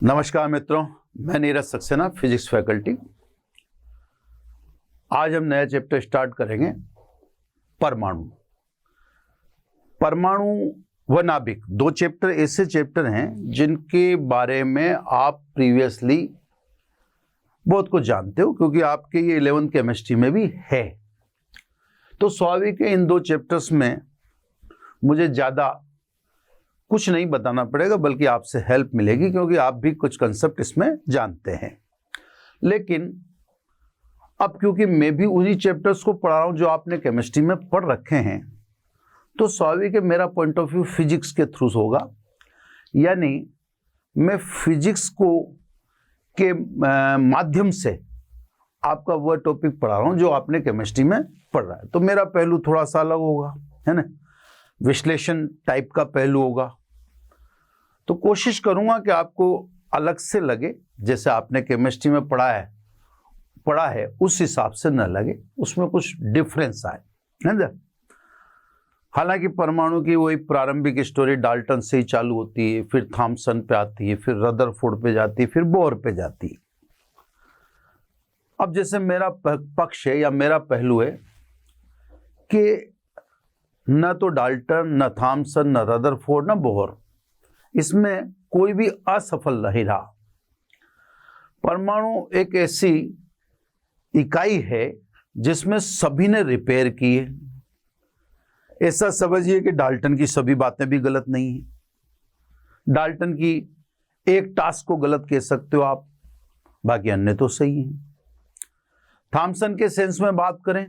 नमस्कार मित्रों, मैं नीरज सक्सेना, फिजिक्स फैकल्टी। आज हम नया चैप्टर स्टार्ट करेंगे, परमाणु। परमाणु व नाभिक, दो चैप्टर ऐसे चैप्टर हैं जिनके बारे में आप प्रीवियसली बहुत कुछ जानते हो, क्योंकि आपके ये 11th केमिस्ट्री में भी है। तो स्वाभाविक है इन दो चैप्टर्स में मुझे ज़्यादा कुछ नहीं बताना पड़ेगा, बल्कि आपसे हेल्प मिलेगी, क्योंकि आप भी कुछ कंसेप्ट इसमें जानते हैं। लेकिन अब क्योंकि मैं भी उन्हीं चैप्टर्स को पढ़ा रहा हूं जो आपने केमिस्ट्री में पढ़ रखे हैं, तो स्वाभाविक है मेरा पॉइंट ऑफ व्यू फिजिक्स के थ्रू होगा। यानी मैं फिजिक्स को के माध्यम से आपका वह टॉपिक पढ़ा रहा हूं जो आपने केमिस्ट्री में पढ़ा है। तो मेरा पहलू थोड़ा सा अलग होगा, है ना, विश्लेषण टाइप का पहलू होगा। तो कोशिश करूंगा कि आपको अलग से लगे, जैसे आपने केमिस्ट्री में पढ़ा है उस हिसाब से न लगे, उसमें कुछ डिफरेंस आए, है ना। हालांकि परमाणु की वही प्रारंभिक स्टोरी डाल्टन से ही चालू होती है, फिर थॉमसन पे आती है, फिर रदरफोर्ड पे जाती है, फिर बोर पे जाती है। अब जैसे मेरा पक्ष है या मेरा पहलू है कि न तो डाल्टन, न थॉमसन, न रदरफोर्ड, न बोर, इसमें कोई भी असफल नहीं रहा। परमाणु एक ऐसी इकाई है जिसमें सभी ने रिपेयर की है। ऐसा समझिए कि डाल्टन की सभी बातें भी गलत नहीं है। डाल्टन की एक टास्क को गलत कह सकते हो आप, बाकी अन्य तो सही है। थॉमसन के सेंस में बात करें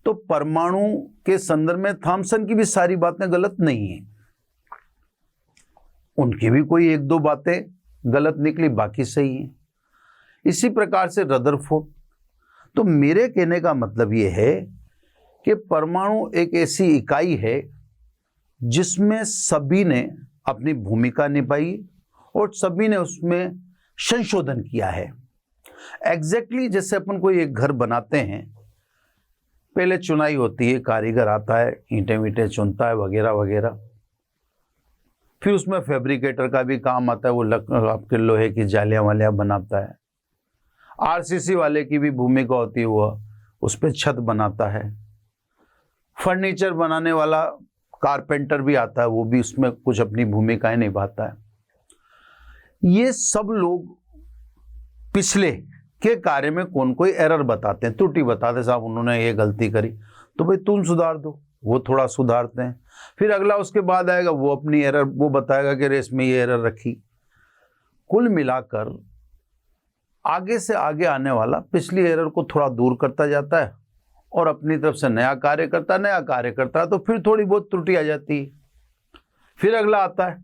तो परमाणु के संदर्भ में थॉमसन की भी सारी बातें गलत नहीं है, उनकी भी कोई एक दो बातें गलत निकली, बाकी सही है। इसी प्रकार से रदरफोर्ड। तो मेरे कहने का मतलब यह है कि परमाणु एक ऐसी इकाई है जिसमें सभी ने अपनी भूमिका निभाई और सभी ने उसमें संशोधन किया है। एग्जैक्टली जैसे अपन कोई एक घर बनाते हैं, पहले चुनाई होती है, कारीगर आता है, ईंटें वींटें चुनता है, वगैरह वगैरह। फिर उसमें फैब्रिकेटर का भी काम आता है, वो आपके लोहे की जालियां वालियां बनाता है। आरसीसी वाले की भी भूमिका होती है, वो उस पर छत बनाता है। फर्नीचर बनाने वाला कारपेंटर भी आता है, वो भी उसमें कुछ अपनी भूमिकाएं निभाता है। ये सब लोग पिछले के कार्य में कौन कोई एरर बताते हैं, त्रुटि बताते हैं, साहब उन्होंने ये गलती करी तो भाई तुम सुधार दो, वो थोड़ा सुधारते हैं। फिर अगला उसके बाद आएगा, वो अपनी एरर वो बताएगा कि रेस में ये एरर रखी। कुल मिलाकर आगे से आगे आने वाला पिछली एरर को थोड़ा दूर करता जाता है और अपनी तरफ से नया कार्य करता है, तो फिर थोड़ी बहुत त्रुटि आ जाती है, फिर अगला आता है।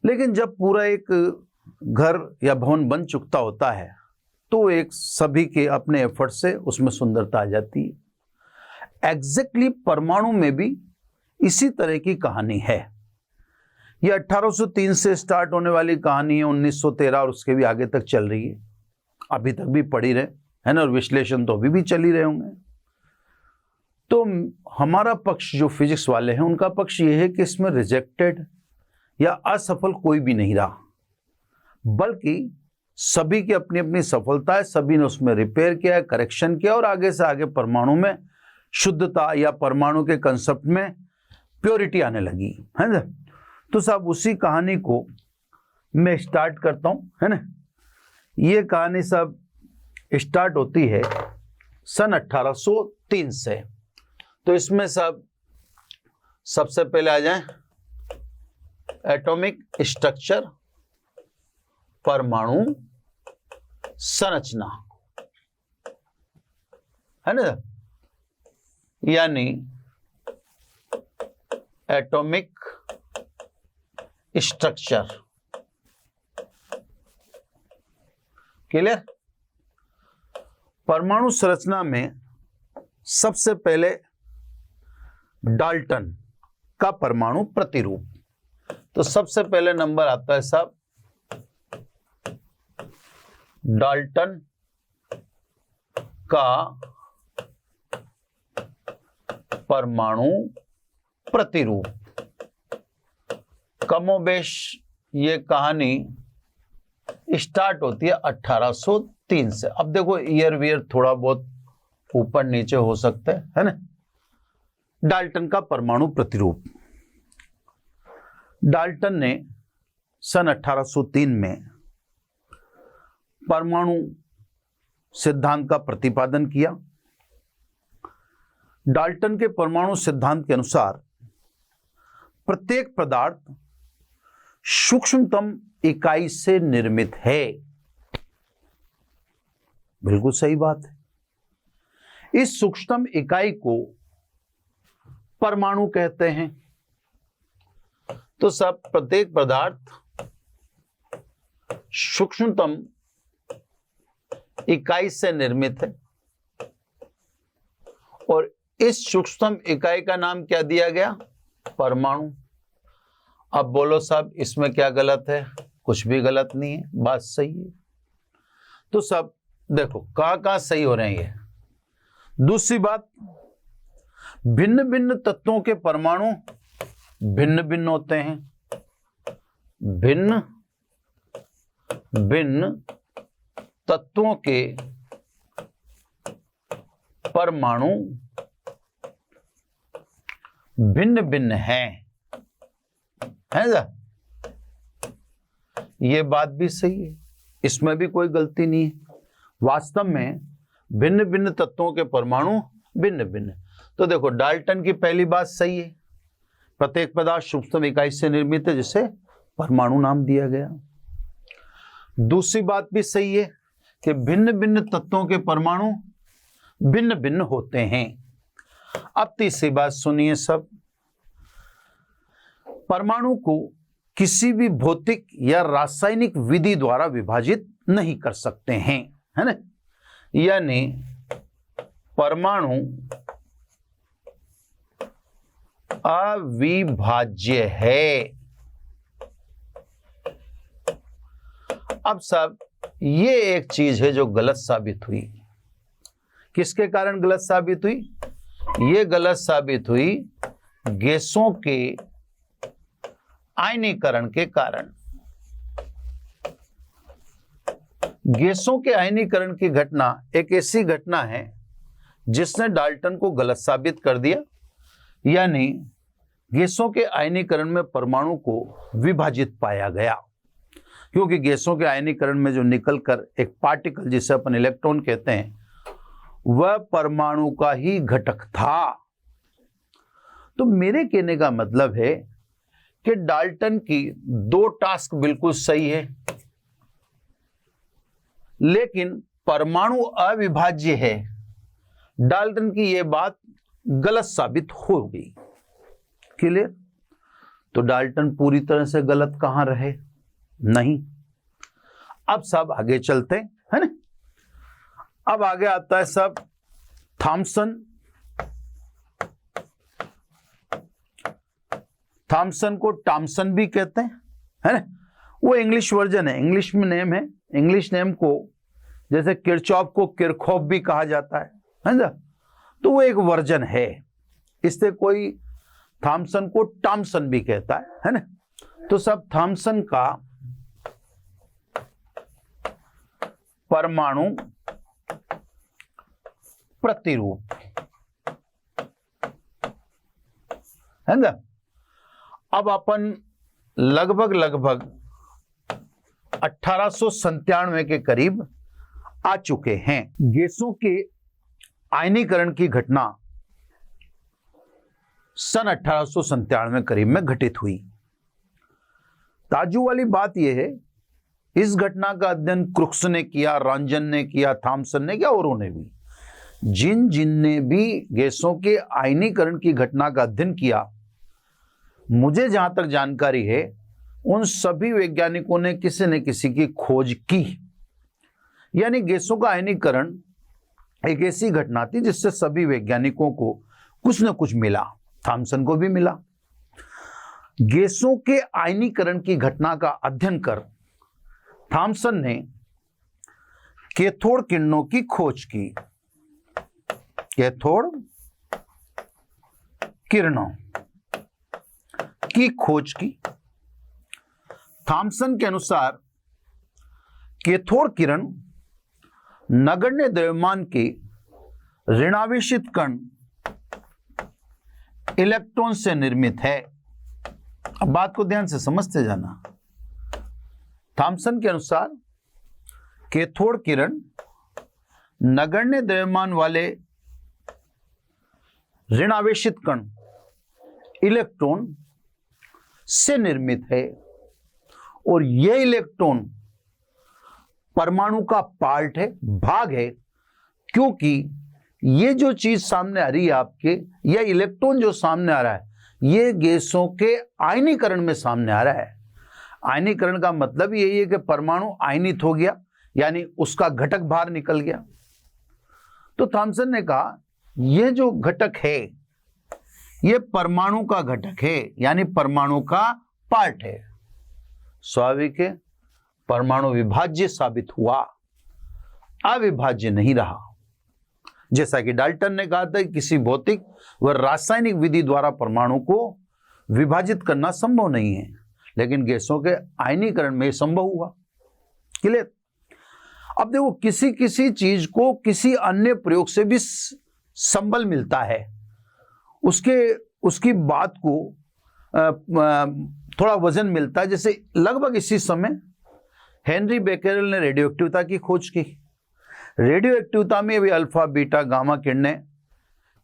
लेकिन जब पूरा एक घर या भवन बन चुकता होता है तो एक सभी के अपने एफर्ट से उसमें सुंदरता आ जाती है। एग्जैक्टली परमाणु में भी इसी तरह की कहानी है। यह 1803 से स्टार्ट होने वाली कहानी है, 1913 और उसके भी आगे तक चल रही है, अभी तक भी पढ़ी रहे, है ना, और विश्लेषण तो अभी भी चल ही रहे होंगे। तो हमारा पक्ष जो फिजिक्स वाले हैं उनका पक्ष यह है कि इसमें रिजेक्टेड या असफल कोई भी नहीं रहा, बल्कि सभी की अपनी अपनी सफलता है, सभी ने उसमें रिपेयर किया है, करेक्शन किया, और आगे से आगे परमाणु में शुद्धता या परमाणु के कंसेप्ट में प्योरिटी आने लगी, है ना। तो साहब उसी कहानी को मैं स्टार्ट करता हूं, है ना। ये कहानी सब स्टार्ट होती है सन 1803 से। तो इसमें सब सबसे पहले आ जाए एटॉमिक स्ट्रक्चर, परमाणु संरचना, है ना, यानी एटॉमिक स्ट्रक्चर। क्लियर। परमाणु संरचना में सबसे पहले डाल्टन का परमाणु प्रतिरूप। तो सबसे पहले नंबर आता है साहब डाल्टन का परमाणु प्रतिरूप। कमोबेश ये कहानी स्टार्ट होती है 1803 से। अब देखो ईयर वियर थोड़ा बहुत ऊपर नीचे हो सकता है ना। डाल्टन का परमाणु प्रतिरूप। डाल्टन ने सन 1803 में परमाणु सिद्धांत का प्रतिपादन किया। डाल्टन के परमाणु सिद्धांत के अनुसार प्रत्येक पदार्थ सूक्ष्मतम इकाई से निर्मित है। बिल्कुल सही बात है। इस सूक्ष्मतम इकाई को परमाणु कहते हैं। तो सब प्रत्येक पदार्थ सूक्ष्मतम इकाई से निर्मित है और इस सूक्ष्मतम इकाई का नाम क्या दिया गया? परमाणु। अब बोलो साहब इसमें क्या गलत है? कुछ भी गलत नहीं है, बात सही है। तो सब देखो कहां सही हो रहे हैं ये। दूसरी बात, भिन्न भिन्न तत्वों के परमाणु भिन्न भिन्न होते हैं। भिन्न भिन्न तत्वों के परमाणु भिन्न भिन्न है ना? ये बात भी सही है, इसमें भी कोई गलती नहीं है। वास्तव में भिन्न भिन्न तत्वों के परमाणु भिन्न भिन्न। तो देखो डाल्टन की पहली बात सही है, प्रत्येक पदार्थ सूक्ष्मतम इकाई से निर्मित है जिसे परमाणु नाम दिया गया। दूसरी बात भी सही है कि भिन्न भिन्न तत्वों के परमाणु भिन्न भिन्न होते हैं। अब तीसरी बात सुनिए सब, परमाणु को किसी भी भौतिक या रासायनिक विधि द्वारा विभाजित नहीं कर सकते हैं, है ना? यानी परमाणु अविभाज्य है। अब सब ये एक चीज है जो गलत साबित हुई। किसके कारण गलत साबित हुई? ये गलत साबित हुई गैसों के आयनीकरण के कारण। गैसों के आयनीकरण की घटना एक ऐसी घटना है जिसने डाल्टन को गलत साबित कर दिया। यानी गैसों के आयनीकरण में परमाणु को विभाजित पाया गया, क्योंकि गैसों के आयनीकरण में जो निकलकर एक पार्टिकल जिसे अपन इलेक्ट्रॉन कहते हैं वह परमाणु का ही घटक था। तो मेरे कहने का मतलब है कि डाल्टन की दो टास्क बिल्कुल सही है, लेकिन परमाणु अविभाज्य है। डाल्टन की यह बात गलत साबित हो गई। क्लियर? तो डाल्टन पूरी तरह से गलत कहां रहे? नहीं। अब सब आगे चलते हैं, है ना? अब आगे आता है सब थॉमसन। थॉमसन को टॉमसन भी कहते हैं, है ना? वो इंग्लिश वर्जन है, इंग्लिश में नेम है। इंग्लिश नेम को जैसे किरचॉफ को किरखॉफ भी कहा जाता है ना? तो वो एक वर्जन है, इससे कोई थॉमसन को टॉमसन भी कहता है ना? तो सब थॉमसन का परमाणु प्रतिरूप है ना? अब अपन लगभग 1897 के करीब आ चुके हैं। गैसों के आयनीकरण की घटना सन 1897 करीब में घटित हुई। ताज्जुब वाली बात यह है, इस घटना का अध्ययन क्रुक्स ने किया, रॉन्जन ने किया, थॉमसन ने किया, औरों ने भी। जिनने भी गैसों के आयनीकरण की घटना का अध्ययन किया, मुझे जहां तक जानकारी है, उन सभी वैज्ञानिकों ने किसी न किसी की खोज की। यानी गैसों का आयनीकरण एक ऐसी घटना थी जिससे सभी वैज्ञानिकों को कुछ न कुछ मिला। थॉमसन को भी मिला। गैसों के आयनीकरण की घटना का अध्ययन कर थॉमसन ने कैथोड किरणों की खोज की। कैथोड किरणों की खोज की। थॉमसन के अनुसार कैथोड किरण नगण्य द्रव्यमान के ऋणावेशित कण इलेक्ट्रॉन से निर्मित है। अब बात को ध्यान से समझते जाना। थॉमसन के अनुसार कैथोड किरण नगण्य द्रव्यमान वाले ऋणावेशित कण इलेक्ट्रॉन से निर्मित है और यह इलेक्ट्रॉन परमाणु का पार्ट है, भाग है, क्योंकि ये जो चीज सामने आ रही है आपके, यह इलेक्ट्रॉन जो सामने आ रहा है, ये गैसों के आयनीकरण में सामने आ रहा है। आयनीकरण का मतलब यही है कि परमाणु आयनित हो गया, यानी उसका घटक बाहर निकल गया। तो थॉमसन ने कहा यह जो घटक है यह परमाणु का घटक है, यानी परमाणु का पार्ट है। स्वाभाविक है, परमाणु विभाज्य साबित हुआ, अविभाज्य नहीं रहा। जैसा कि डाल्टन ने कहा था, किसी भौतिक व रासायनिक विधि द्वारा परमाणु को विभाजित करना संभव नहीं है, लेकिन गैसों के आयनीकरण में संभव हुआ। क्लियर? अब देखो, किसी किसी चीज को किसी अन्य प्रयोग से भी संबल मिलता है, उसकी बात को थोड़ा वजन मिलता है। जैसे लगभग इसी समय हेनरी बेकेरेल ने रेडियोएक्टिविता की खोज की। रेडियोएक्टिविता में भी अल्फा बीटा गामा किरणें,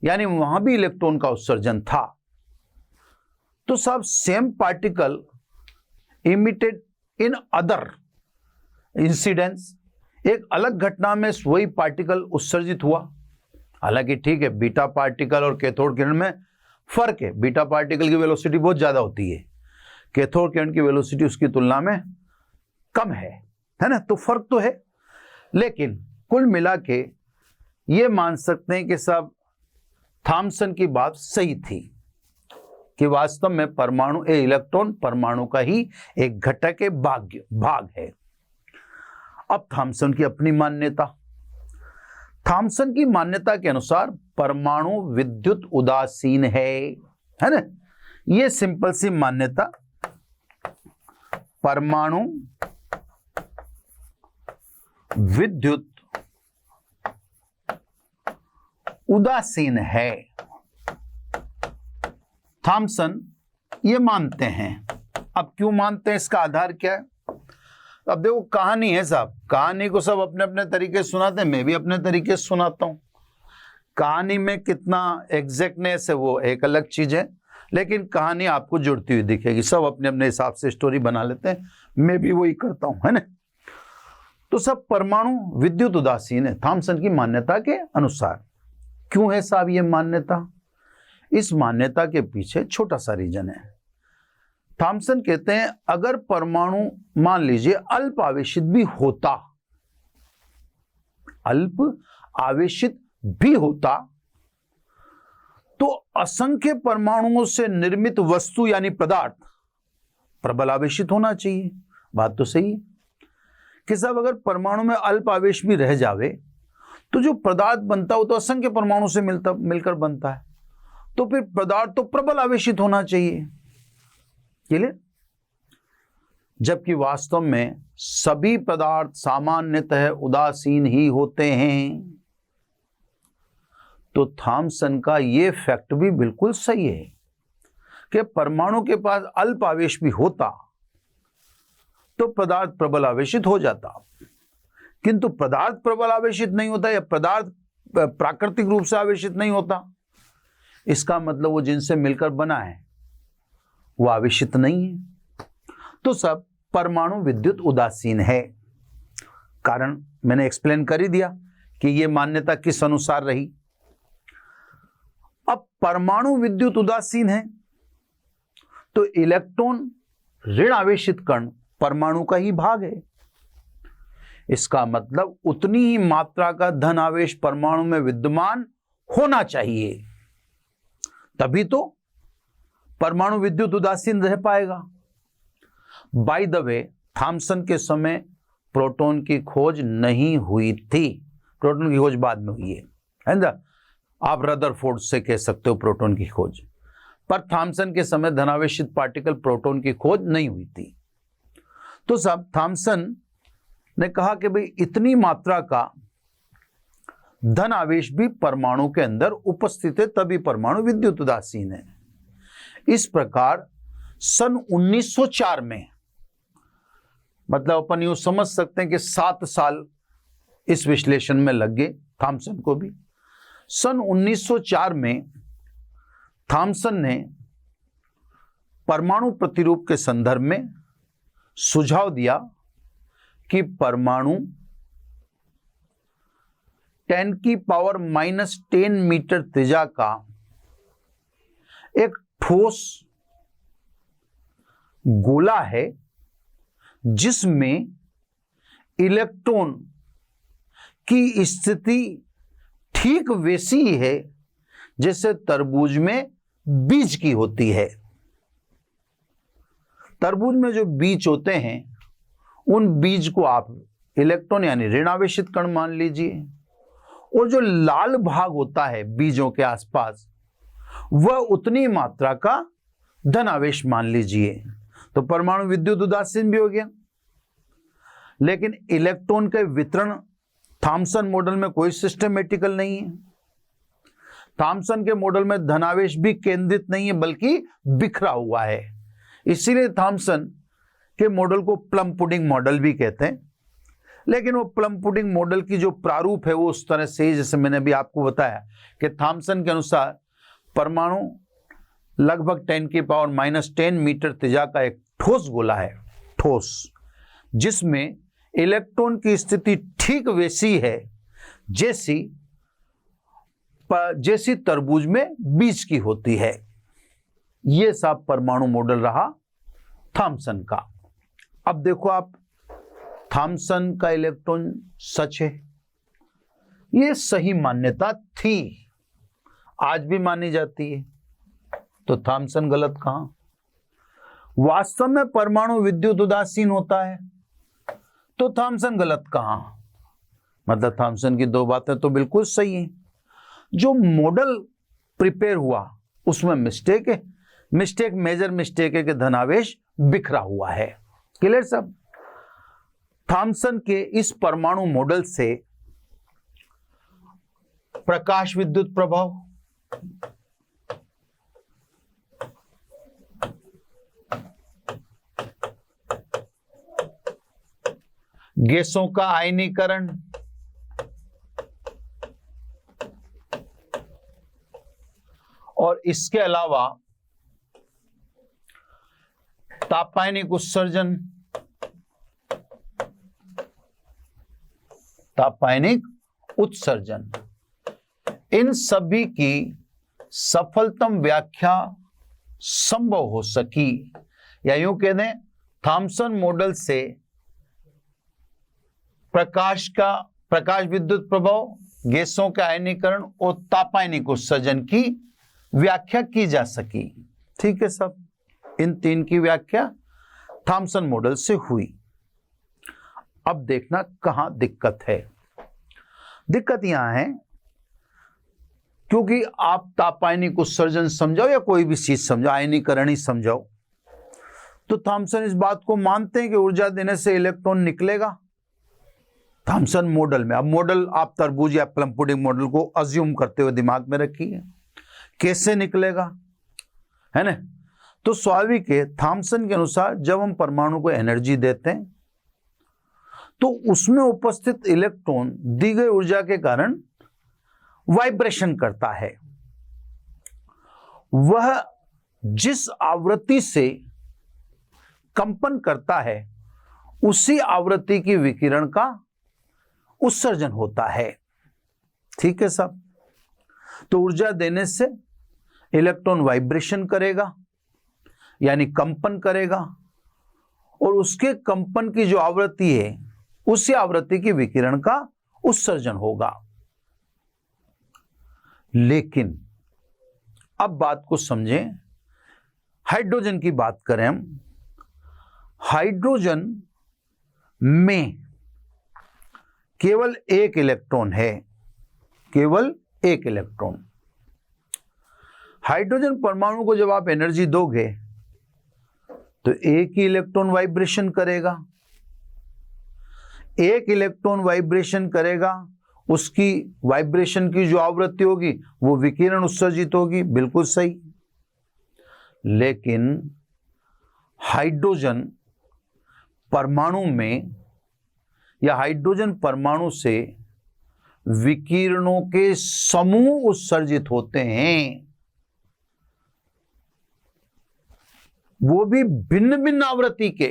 यानी वहां भी इलेक्ट्रॉन का उत्सर्जन था। तो सब same particle emitted in other incidents, एक अलग घटना में वही पार्टिकल उत्सर्जित हुआ। हालांकि ठीक है, बीटा पार्टिकल और कैथोड किरण में फर्क है। बीटा पार्टिकल की वेलोसिटी बहुत ज्यादा होती है, कैथोड किरण की वेलोसिटी उसकी तुलना में कम है ना? तो फर्क तो है, लेकिन कुल मिला के ये मान सकते हैं कि सब थॉमसन की बात सही थी कि वास्तव में परमाणु इलेक्ट्रॉन परमाणु का ही एक घटक है, भाग है। अब थॉमसन की अपनी मान्यता। थॉमसन की मान्यता के अनुसार परमाणु विद्युत उदासीन है ना? ये सिंपल सी मान्यता, परमाणु विद्युत उदासीन है। थॉमसन ये मानते हैं। अब क्यों मानते हैं, इसका आधार क्या है? अब देखो, कहानी है साहब, कहानी को सब अपने अपने तरीके से सुनाते हैं, मैं भी अपने तरीके से सुनाता हूं। कहानी में कितना एग्जैक्टनेस है वो एक अलग चीज है, लेकिन कहानी आपको जुड़ती हुई दिखेगी। सब अपने अपने हिसाब से स्टोरी बना लेते हैं, मैं भी वही करता हूं, है ना? तो सब परमाणु विद्युत उदासीन है थॉमसन की मान्यता के अनुसार। क्यों है साहब ये मान्यता? इस मान्यता के पीछे छोटा सा रीजन है। थॉमसन कहते हैं अगर परमाणु मान लीजिए अल्प आवेशित भी होता, अल्प आवेशित भी होता, तो असंख्य परमाणुओं से निर्मित वस्तु यानी पदार्थ प्रबल आवेशित होना चाहिए। बात तो सही है कि साहब अगर परमाणु में अल्प आवेश भी रह जावे तो जो पदार्थ बनता है वो तो असंख्य परमाणु से मिलकर बनता है, तो फिर पदार्थ तो प्रबल आवेशित होना चाहिए। क्लियर? जबकि वास्तव में सभी पदार्थ सामान्यतः उदासीन ही होते हैं। तो थॉमसन का यह फैक्ट भी बिल्कुल सही है कि परमाणु के पास अल्प आवेश भी होता तो पदार्थ प्रबल आवेशित हो जाता, किंतु पदार्थ प्रबल आवेशित नहीं होता या पदार्थ प्राकृतिक रूप से आवेशित नहीं होता, इसका मतलब वो जिनसे मिलकर बना है वो आवेशित नहीं है। तो सब परमाणु विद्युत उदासीन है। कारण मैंने एक्सप्लेन कर ही दिया कि यह मान्यता किस अनुसार रही। अब परमाणु विद्युत उदासीन है तो इलेक्ट्रॉन ऋण आवेशित कण परमाणु का ही भाग है। इसका मतलब उतनी ही मात्रा का धन आवेश परमाणु में विद्यमान होना चाहिए, तभी तो परमाणु विद्युत उदासीन रह पाएगा। बाय द वे, थॉमसन के समय प्रोटॉन की खोज नहीं हुई थी, प्रोटॉन की खोज बाद में हुई है ना? आप रदरफोर्ड से कह सकते हो प्रोटॉन की खोज, पर थॉमसन के समय धनावेशित पार्टिकल प्रोटॉन की खोज नहीं हुई थी। तो सब थॉमसन ने कहा कि भाई इतनी मात्रा का धन आवेश भी परमाणु के अंदर उपस्थित है, तभी परमाणु विद्युत उदासीन है। इस प्रकार सन 1904 में, मतलब अपन यूं समझ सकते हैं कि 7 साल इस विश्लेषण में लग गए थॉमसन को भी। सन 1904 में थॉमसन ने परमाणु प्रतिरूप के संदर्भ में सुझाव दिया कि परमाणु 10⁻⁻10 मीटर त्रिज्या का एक ठोस गोला है जिसमें इलेक्ट्रॉन की स्थिति ठीक वैसी ही है जैसे तरबूज में बीज की होती है। तरबूज में जो बीज होते हैं उन बीज को आप इलेक्ट्रॉन यानी ऋण आवेशित कण मान लीजिए, और जो लाल भाग होता है बीजों के आसपास वह उतनी मात्रा का धन आवेश मान लीजिए, तो परमाणु विद्युत उदासीन भी हो गया। लेकिन इलेक्ट्रॉन के वितरण थॉमसन मॉडल में कोई सिस्टमेटिकल नहीं है। थॉमसन के मॉडल में धनावेश भी केंद्रित नहीं है बल्कि बिखरा हुआ है। इसीलिए थॉमसन के मॉडल को प्लम पुडिंग मॉडल भी कहते हैं। लेकिन वो प्लम पुडिंग मॉडल की जो प्रारूप है वो उस तरह से ही, जैसे मैंने भी आपको बताया कि थॉमसन के अनुसार परमाणु लगभग 10⁻⁻10 मीटर त्रिज्या का एक ठोस गोला है, ठोस, जिसमें इलेक्ट्रॉन की स्थिति ठीक वैसी है जैसी तरबूज में बीज की होती है। यह सब परमाणु मॉडल रहा थॉमसन का। अब देखो आप, थॉमसन का इलेक्ट्रॉन सच है, यह सही मान्यता थी, आज भी मानी जाती है, तो थॉमसन गलत कहां? वास्तव में परमाणु विद्युत उदासीन होता है, तो थॉमसन गलत कहां? मतलब थॉमसन की दो बातें तो बिल्कुल सही हैं। जो मॉडल प्रिपेयर हुआ उसमें मिस्टेक है, मिस्टेक, मेजर मिस्टेक है कि धनावेश बिखरा हुआ है। क्लियर सब? थॉमसन के इस परमाणु मॉडल से प्रकाश विद्युत प्रभाव, गैसों का आयनीकरण, और इसके अलावा तापायनिक उत्सर्जन, इन सभी की सफलतम व्याख्या संभव हो सकी, या यूं कह दें थॉमसन मॉडल से प्रकाश विद्युत प्रभाव, गैसों के आयनीकरण और तापायनिक उत्सर्जन की व्याख्या की जा सकी। ठीक है सब, इन तीन की व्याख्या थॉमसन मॉडल से हुई। अब देखना कहां दिक्कत है। दिक्कत यहां है क्योंकि आप तापायनिक उत्सर्जन समझाओ या कोई भी चीज समझाओ, आयनीकरण ही समझाओ, तो थॉमसन इस बात को मानते हैं कि ऊर्जा देने से इलेक्ट्रॉन निकलेगा थॉमसन मॉडल में। अब मॉडल आप तरबूज या प्लम पुडिंग मॉडल को अज्यूम करते हुए दिमाग में रखिए, कैसे निकलेगा, है ना? तो स्वाभाविक है, थॉमसन के अनुसार जब हम परमाणु को एनर्जी देते हैं तो उसमें उपस्थित इलेक्ट्रॉन दी गई ऊर्जा के कारण वाइब्रेशन करता है। वह जिस आवृत्ति से कंपन करता है उसी आवृत्ति की विकिरण का उत्सर्जन होता है। ठीक है सब? तो ऊर्जा देने से इलेक्ट्रॉन वाइब्रेशन करेगा यानी कंपन करेगा, और उसके कंपन की जो आवृत्ति है उसी आवृत्ति की विकिरण का उत्सर्जन होगा। लेकिन अब बात को समझें, हाइड्रोजन की बात करें हम, हाइड्रोजन में केवल एक इलेक्ट्रॉन है, केवल एक इलेक्ट्रॉन। हाइड्रोजन परमाणु को जब आप एनर्जी दोगे तो एक ही इलेक्ट्रॉन वाइब्रेशन करेगा। एक इलेक्ट्रॉन वाइब्रेशन करेगा, उसकी वाइब्रेशन की जो आवृत्ति होगी वो विकिरण उत्सर्जित होगी, बिल्कुल सही। लेकिन हाइड्रोजन परमाणु में या हाइड्रोजन परमाणु से विकिरणों के समूह उत्सर्जित होते हैं, वो भी भिन्न भिन्न आवृत्ति के।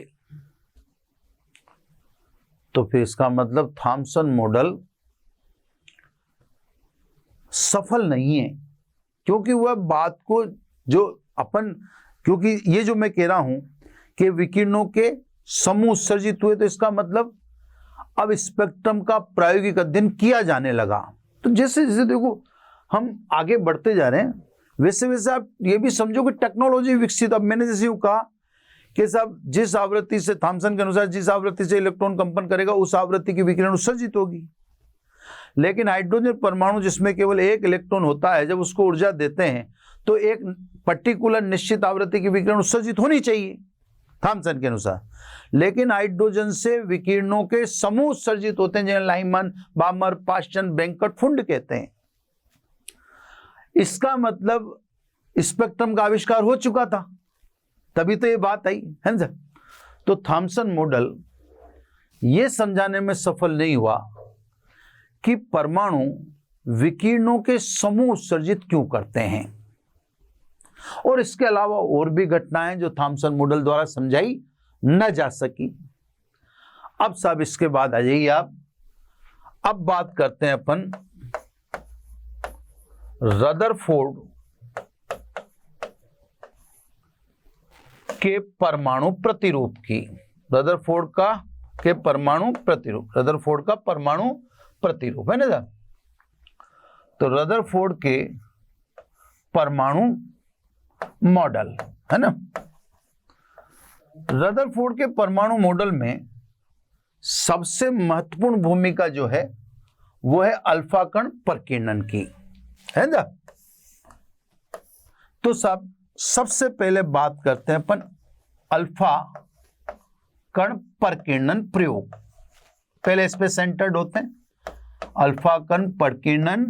तो फिर इसका मतलब थॉमसन मॉडल सफल नहीं है, क्योंकि वह बात को जो अपन, क्योंकि ये जो मैं कह रहा हूं कि विकिरणों के समूह उत्सर्जित हुए, तो इसका मतलब अब स्पेक्ट्रम का प्रायोगिक अध्ययन किया जाने लगा। तो जैसे जैसे देखो हम आगे बढ़ते जा रहे हैं, वैसे वैसे आप ये भी समझो कि टेक्नोलॉजी विकसित। अब मैंने जैसे यूं कहा कि साहब जिस आवृत्ति से, थॉमसन के अनुसार जिस आवृत्ति से इलेक्ट्रॉन कंपन करेगा उस आवृत्ति की विकिरण उत्सर्जित होगी। लेकिन हाइड्रोजन परमाणु जिसमें केवल एक इलेक्ट्रॉन होता है, जब उसको ऊर्जा देते हैं तो एक पर्टिकुलर निश्चित आवृत्ति की विकिरण उत्सर्जित होनी चाहिए थॉमसन के अनुसार। लेकिन हाइड्रोजन से विकिरणों के समूह उत्सर्जित होते हैं, जिन्हें लाइमन, बामर, पास्टन, ब्रैंकट, फुंड कहते हैं। इसका मतलब स्पेक्ट्रम का आविष्कार हो चुका था, तभी तो ये बात आई है ना। तो थॉमसन मॉडल ये समझाने में सफल नहीं हुआ कि परमाणु विकिरणों के समूह उत्सर्जित क्यों करते हैं, और इसके अलावा और भी घटनाएं जो थॉमसन मॉडल द्वारा समझाई न जा सकी। अब सब इसके बाद आ जाइए आप, अब बात करते हैं अपन रदरफोर्ड के परमाणु प्रतिरूप की। रदरफोर्ड का के परमाणु प्रतिरूप, रदरफोर्ड का परमाणु प्रतिरूप है ना। तो रदरफोर्ड के परमाणु मॉडल है ना। रदरफोर्ड के परमाणु मॉडल में सबसे महत्वपूर्ण भूमिका जो है वो है अल्फा कण प्रकीर्णन की, है ना। तो सबसे पहले बात करते हैं अपन अल्फा कण प्रकीर्णन प्रयोग। पहले इस पे सेंटर्ड होते हैं, अल्फा कण प्रकीर्णन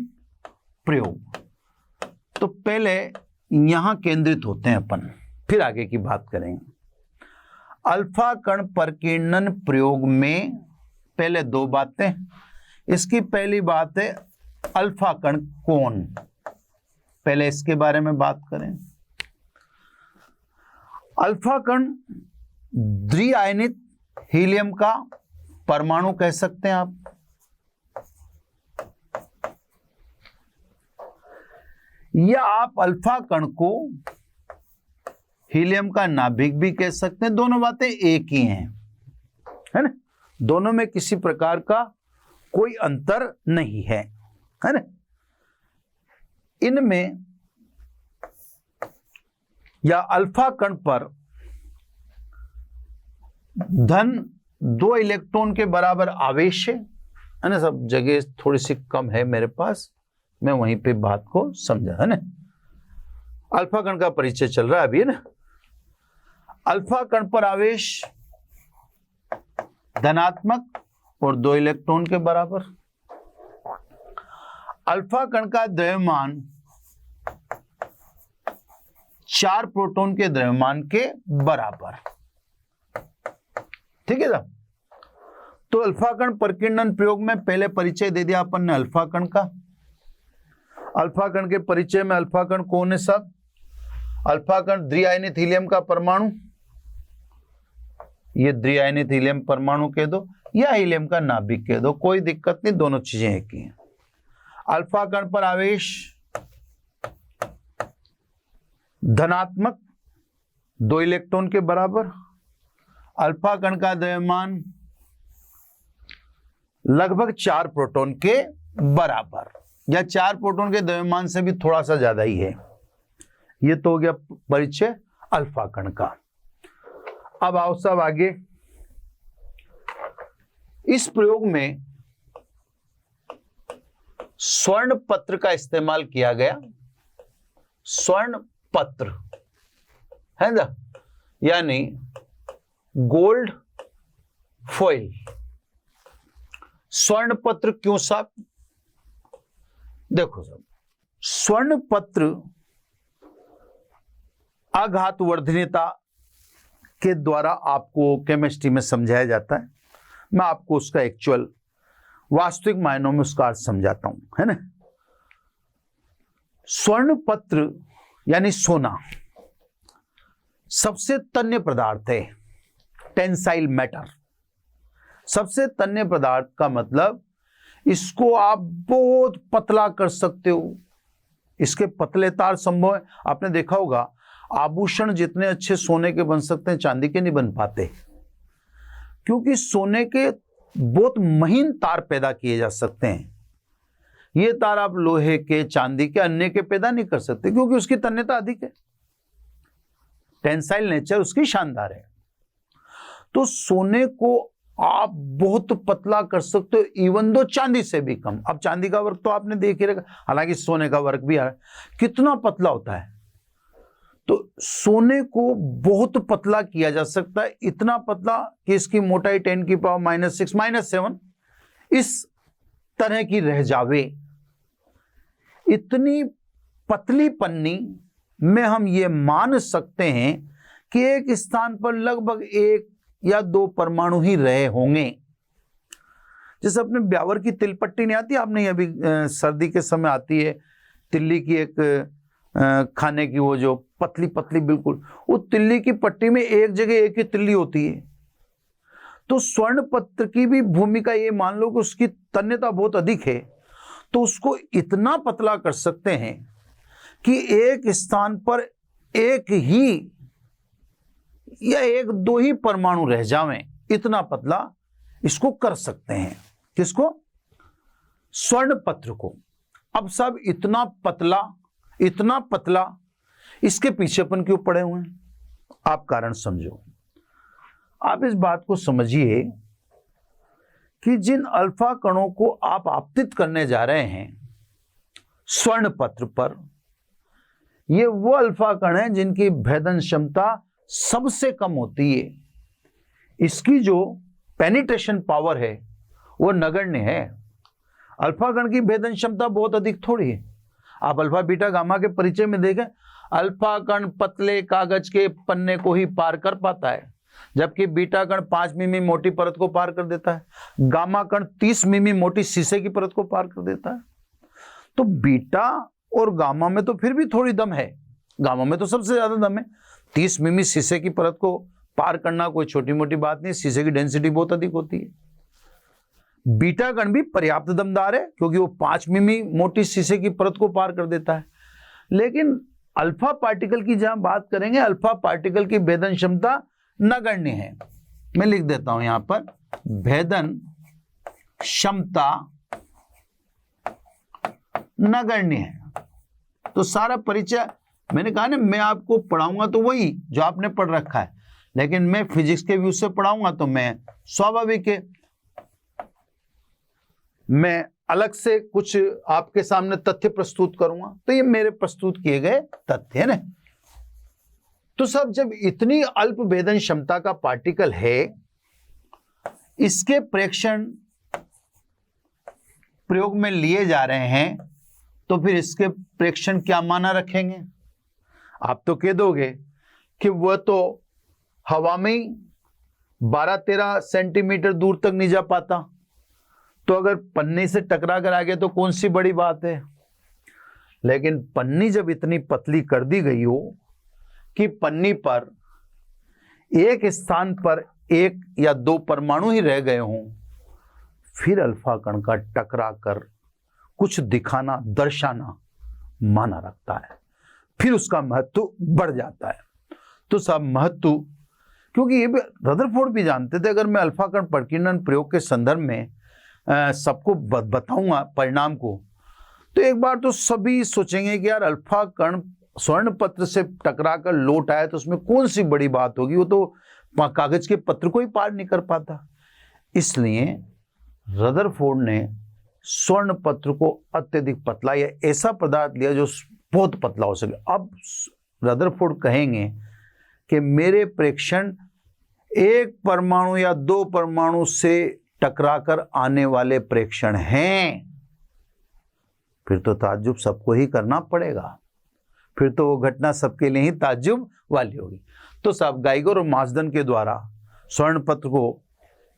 प्रयोग। तो पहले यहां केंद्रित होते हैं अपन, फिर आगे की बात करेंगे। अल्फा कण प्रकीर्णन प्रयोग में पहले दो बातें। इसकी पहली बात है अल्फा कण कोण, पहले इसके बारे में बात करें। अल्फा कण द्विआयनित हीलियम का परमाणु कह सकते हैं आप, या आप अल्फा कण को हीलियम का नाभिक भी कह सकते हैं। दोनों बातें एक ही हैं, है ना। दोनों में किसी प्रकार का कोई अंतर नहीं है ना। इनमें या अल्फा कण पर धन 2 इलेक्ट्रॉन के बराबर आवेश है ना। सब जगह थोड़ी सी कम है मेरे पास, मैं वहीं पे बात को समझा, है ना। अल्फा कण का परिचय चल रहा है अभी, है ना। अल्फा कण पर आवेश धनात्मक और 2 इलेक्ट्रॉन के बराबर। अल्फा कण का द्रव्यमान 4 प्रोटॉन के द्रव्यमान के बराबर, ठीक है ना। तो अल्फा कण प्रकीर्णन प्रयोग में पहले परिचय दे दिया अपन ने अल्फा कण का। अल्फा कण के परिचय में अल्फा कण कौन है सब? अल्फा कण द्विआयनित हीलियम का परमाणु, ये द्विआयनित हीलियम परमाणु कह दो या हीलियम का नाभिक कह दो, कोई दिक्कत नहीं, दोनों चीजें एक ही हैं। अल्फा कण पर आवेश धनात्मक 2 इलेक्ट्रॉन के बराबर। अल्फा कण का द्रव्यमान लगभग 4 प्रोटॉन के बराबर, या 4 प्रोटॉन के द्रव्यमान से भी थोड़ा सा ज्यादा ही है। ये तो हो गया परिचय अल्फा कण का। अब आओ सब आगे। इस प्रयोग में स्वर्ण पत्र का इस्तेमाल किया गया। स्वर्ण पत्र है ना, यानी गोल्ड फॉइल, स्वर्ण पत्र क्यों साहब? देखो साहब, स्वर्ण पत्र आघातवर्धनीयता के द्वारा आपको केमिस्ट्री में समझाया जाता है। मैं आपको उसका एक्चुअल वास्तविक मायनों में उसका अर्थ समझाता हूं, है ना। स्वर्ण पत्र यानी सोना सबसे तन्य पदार्थ है, टेंसाइल मैटर। सबसे तन्य पदार्थ का मतलब इसको आप बहुत पतला कर सकते हो, इसके पतले तार संभव है। आपने देखा होगा आभूषण जितने अच्छे सोने के बन सकते हैं चांदी के नहीं बन पाते, क्योंकि सोने के बहुत महीन तार पैदा किए जा सकते हैं। ये तार आप लोहे के, चांदी के, अन्य के पैदा नहीं कर सकते, क्योंकि उसकी तन्यता अधिक है, टेंसाइल नेचर उसकी शानदार है। तो सोने को आप बहुत पतला कर सकते हो, इवन दो चांदी से भी कम। अब चांदी का वर्क तो आपने देख ही रखा, हालांकि सोने का वर्क भी है, कितना पतला होता है। तो सोने को बहुत पतला किया जा सकता है, इतना पतला कि इसकी मोटाई 10 की पावर -6 -7 इस तरह की रह जावे। इतनी पतली पन्नी में हम ये मान सकते हैं कि एक स्थान पर लगभग 1 या 2 परमाणु ही रहे होंगे। जैसे अपने ब्यावर की तिल पट्टी नहीं आती, आपने अभी सर्दी के समय आती है तिल्ली की एक खाने की, वो जो पतली पतली बिल्कुल, वो तिल्ली की पट्टी में एक जगह एक ही तिल्ली होती है। तो स्वर्ण पत्र की भी भूमिका ये मान लो कि उसकी तन्यता बहुत अधिक है, तो उसको इतना पतला कर सकते हैं कि एक स्थान पर एक ही या 1-2 ही परमाणु रह जावें, इतना पतला इसको कर सकते हैं। किसको? स्वर्ण पत्र को। अब सब इतना पतला इसके पीछे अपन क्यों पड़े हुए हैं? आप कारण समझो। आप इस बात को समझिए कि जिन अल्फा कणों को आप आपतित करने जा रहे हैं स्वर्ण पत्र पर, ये वो अल्फा कण हैं जिनकी भेदन क्षमता सबसे कम होती है। इसकी जो पेनिट्रेशन पावर है वो नगण्य है। अल्फा कण की भेदन क्षमता बहुत अधिक थोड़ी है। आप अल्फा बीटा गामा के परिचय में देखें, अल्फा कण पतले कागज के पन्ने को ही पार कर पाता है, जबकि बीटा कण 5 मिमी मोटी परत को पार कर देता है। गामा कण 30 मिमी मोटी शीशे की परत को पार कर देता है। तो बीटा और गामा में तो फिर भी थोड़ी दम है, गामा में तो सबसे ज्यादा दम है। 30 मिमी शीशे की परत को पार करना कोई छोटी मोटी बात नहीं, शीशे की डेंसिटी बहुत अधिक होती है। बीटा कण भी पर्याप्त दमदार है, क्योंकि वो 5 मिमी मोटी शीशे की परत को पार कर देता है। लेकिन अल्फा पार्टिकल की जहां बात करेंगे, अल्फा पार्टिकल की भेदन क्षमता नगण्य है। मैं लिख देता हूं यहां पर, भेदन क्षमता नगण्य है। तो सारा परिचय मैंने कहा ना, मैं आपको पढ़ाऊंगा तो वही जो आपने पढ़ रखा है, लेकिन मैं फिजिक्स के व्यू से पढ़ाऊंगा तो मैं स्वाभाविक है मैं अलग से कुछ आपके सामने तथ्य प्रस्तुत करूंगा। तो ये मेरे प्रस्तुत किए गए तथ्य है ना। तो सब जब इतनी अल्प भेदन क्षमता का पार्टिकल है, इसके प्रेक्षण प्रयोग में लिए जा रहे हैं, तो फिर इसके प्रेक्षण क्या माना रखेंगे? आप तो कह दोगे कि वह तो हवा में ही 12-13 सेंटीमीटर दूर तक नहीं जा पाता, तो अगर पन्नी से टकरा कर आ गया तो कौन सी बड़ी बात है। लेकिन पन्नी जब इतनी पतली कर दी गई हो कि पन्नी पर एक स्थान पर 1 या 2 परमाणु ही रह गए हों, फिर अल्फा कण का टकरा कर कुछ दिखाना, दर्शाना माना रखता है, फिर उसका महत्व बढ़ जाता है। तो सब महत्व, क्योंकि ये भी रदरफोर्ड भी जानते थे, अगर मैं अल्फा कण प्रकीर्णन प्रयोग के संदर्भ में सबको बताऊंगा परिणाम को, तो एक बार तो सभी सोचेंगे कि यार अल्फा कण स्वर्ण पत्र से टकरा कर लौट आया तो उसमें कौन सी बड़ी बात होगी, वो तो कागज के पत्र को ही पार नहीं कर पाता। इसलिए रदरफोर्ड ने स्वर्ण पत्र को अत्यधिक पतला या ऐसा पदार्थ लिया जो बहुत पतला हो सके। अब रदरफोर्ड कहेंगे कि मेरे प्रेक्षण 1 परमाणु या 2 परमाणु से टकराकर आने वाले प्रेक्षण हैं, फिर तो ताज्जुब सबको ही करना पड़ेगा, फिर तो वो घटना सबके लिए ही ताज्जुब वाली होगी। तो साहब गाइगर और मासदन के द्वारा स्वर्ण पत्र को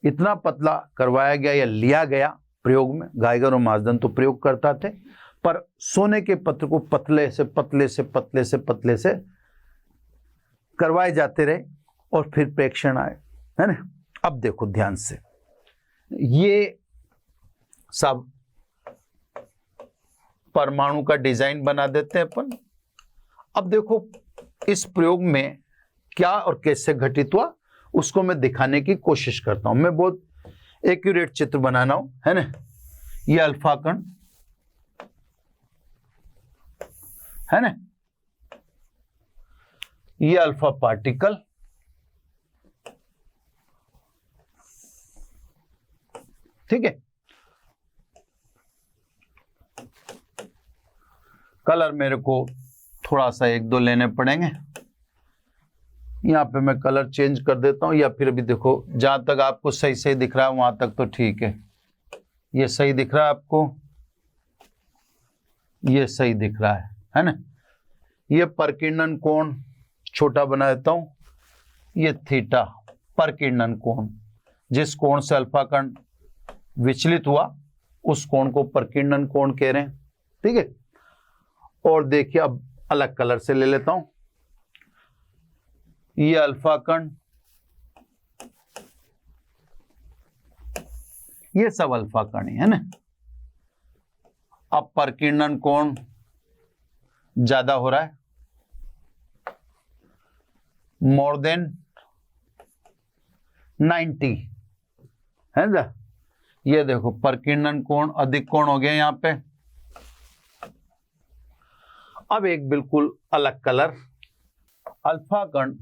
इतना पतला करवाया गया या लिया गया प्रयोग में। गाइगर और मासदन तो प्रयोग करता थे, पर सोने के पत्र को पतले से पतले से पतले से पतले से करवाए जाते रहे और फिर प्रेक्षण आए, है ना। अब देखो ध्यान से, ये सब परमाणु का डिजाइन बना देते हैं अपन। अब देखो इस प्रयोग में क्या और कैसे घटित हुआ उसको मैं दिखाने की कोशिश करता हूं। मैं बहुत एक्यूरेट चित्र बनाना हूं, है ना। ये अल्फा कण है ना, ये अल्फा पार्टिकल, ठीक है। कलर मेरे को थोड़ा सा 1-2 लेने पड़ेंगे। यहां पे मैं कलर चेंज कर देता हूं, या फिर अभी देखो जहां तक आपको सही सही दिख रहा है वहां तक तो ठीक है। ये सही दिख रहा है आपको, ये सही दिख रहा है ना। ये परकीर्णन कोण छोटा बना देता हूं, ये थीटा परकीर्णन कोण, जिस कोण से अल्फा कण विचलित हुआ उस कोण को परकीर्णन कोण कह रहे हैं, ठीक है। और देखिए अब अलग कलर से ले लेता हूं, ये अल्फा कण, ये सब अल्फा कण है ना। अब परकीर्णन कोण ज्यादा हो रहा है, मोर देन 90, है ना। ये देखो परकीर्णन कोण अधिक कोण हो गया यहां पे। अब एक बिल्कुल अलग कलर, अल्फा कण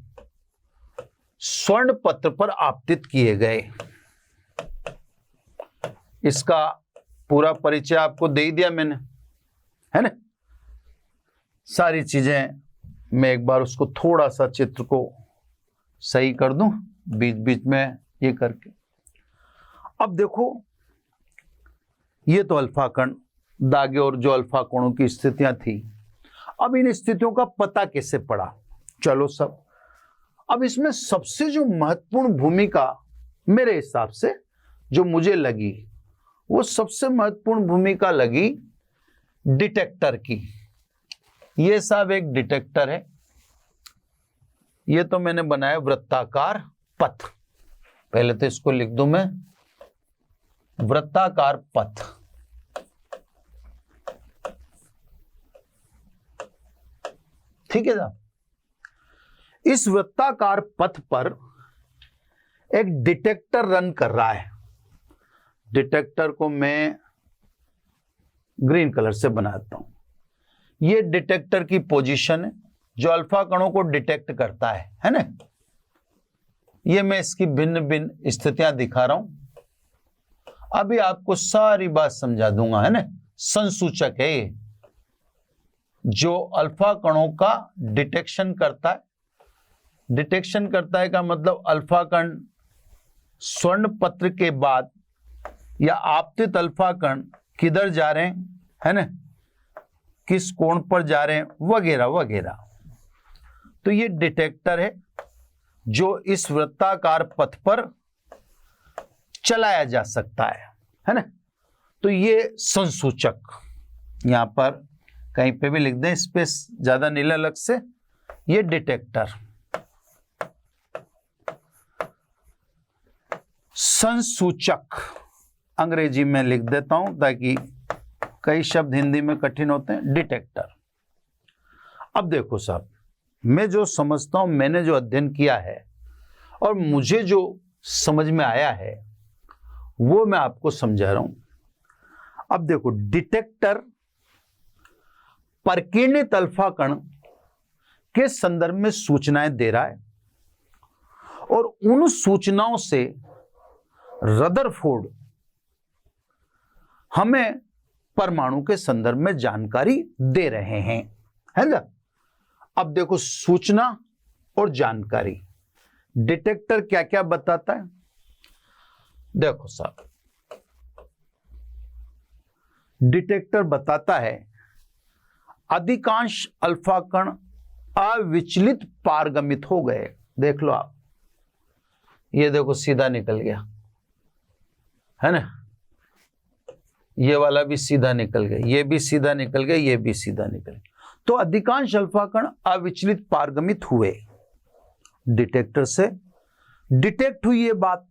स्वर्ण पत्र पर आपतित किए गए। इसका पूरा परिचय आपको दे ही दिया मैंने, है ना। सारी चीजें मैं एक बार उसको थोड़ा सा चित्र को सही कर दूं बीच बीच में ये करके। अब देखो ये तो अल्फा कण दागे और जो अल्फा कोणों की स्थितियां थी। अब इन स्थितियों का पता कैसे पड़ा, चलो सब। अब इसमें सबसे जो महत्वपूर्ण भूमिका मेरे हिसाब से जो मुझे लगी, वो सबसे महत्वपूर्ण भूमिका लगी डिटेक्टर की। ये साहब एक डिटेक्टर है, ये तो मैंने बनाया वृत्ताकार पथ। पहले तो इसको लिख दूं मैं, वृत्ताकार पथ। ठीक है साहब। इस वृत्ताकार पथ पर एक डिटेक्टर रन कर रहा है। डिटेक्टर को मैं ग्रीन कलर से बनाता हूं। ये डिटेक्टर की पोजीशन है जो अल्फा कणों को डिटेक्ट करता है ना। ये मैं इसकी भिन्न भिन्न स्थितियां दिखा रहा हूं। अभी आपको सारी बात समझा दूंगा, है ना। संसूचक है ये, जो अल्फा कणों का डिटेक्शन करता है। डिटेक्शन करता है का मतलब अल्फा कण स्वर्ण पत्र के बाद या आपतित अल्फा कण किधर जा रहे हैं, है ना, किस कोण पर जा रहे हैं, वगैरह वगैरह। तो ये डिटेक्टर है जो इस वृत्ताकार पथ पर चलाया जा सकता है ना। तो ये संसूचक, यहां पर कहीं पे भी लिख दें, स्पेस ज्यादा नीला अलग से, ये डिटेक्टर। संसूचक अंग्रेजी में लिख देता हूं ताकि कई शब्द हिंदी में कठिन होते हैं। डिटेक्टर। अब देखो साहब, मैं जो समझता हूं, मैंने जो अध्ययन किया है और मुझे जो समझ में आया है वो मैं आपको समझा रहा हूं। अब देखो, डिटेक्टर परकीर्णित अल्फा कण के संदर्भ में सूचनाएं दे रहा है और उन सूचनाओं से रदरफोर्ड हमें परमाणु के संदर्भ में जानकारी दे रहे हैं, है ना। अब देखो, सूचना और जानकारी, डिटेक्टर क्या क्या बताता है। देखो साहब, डिटेक्टर बताता है अधिकांश अल्फा कण अविचलित पारगमित हो गए। देख लो आप, ये देखो सीधा निकल गया है ना, ये वाला भी सीधा निकल गया, ये भी सीधा निकल गया, ये भी सीधा निकल गया। तो अधिकांश अल्फा कण अविचलित पारगमित हुए। डिटेक्टर से डिटेक्ट हुई ये बात।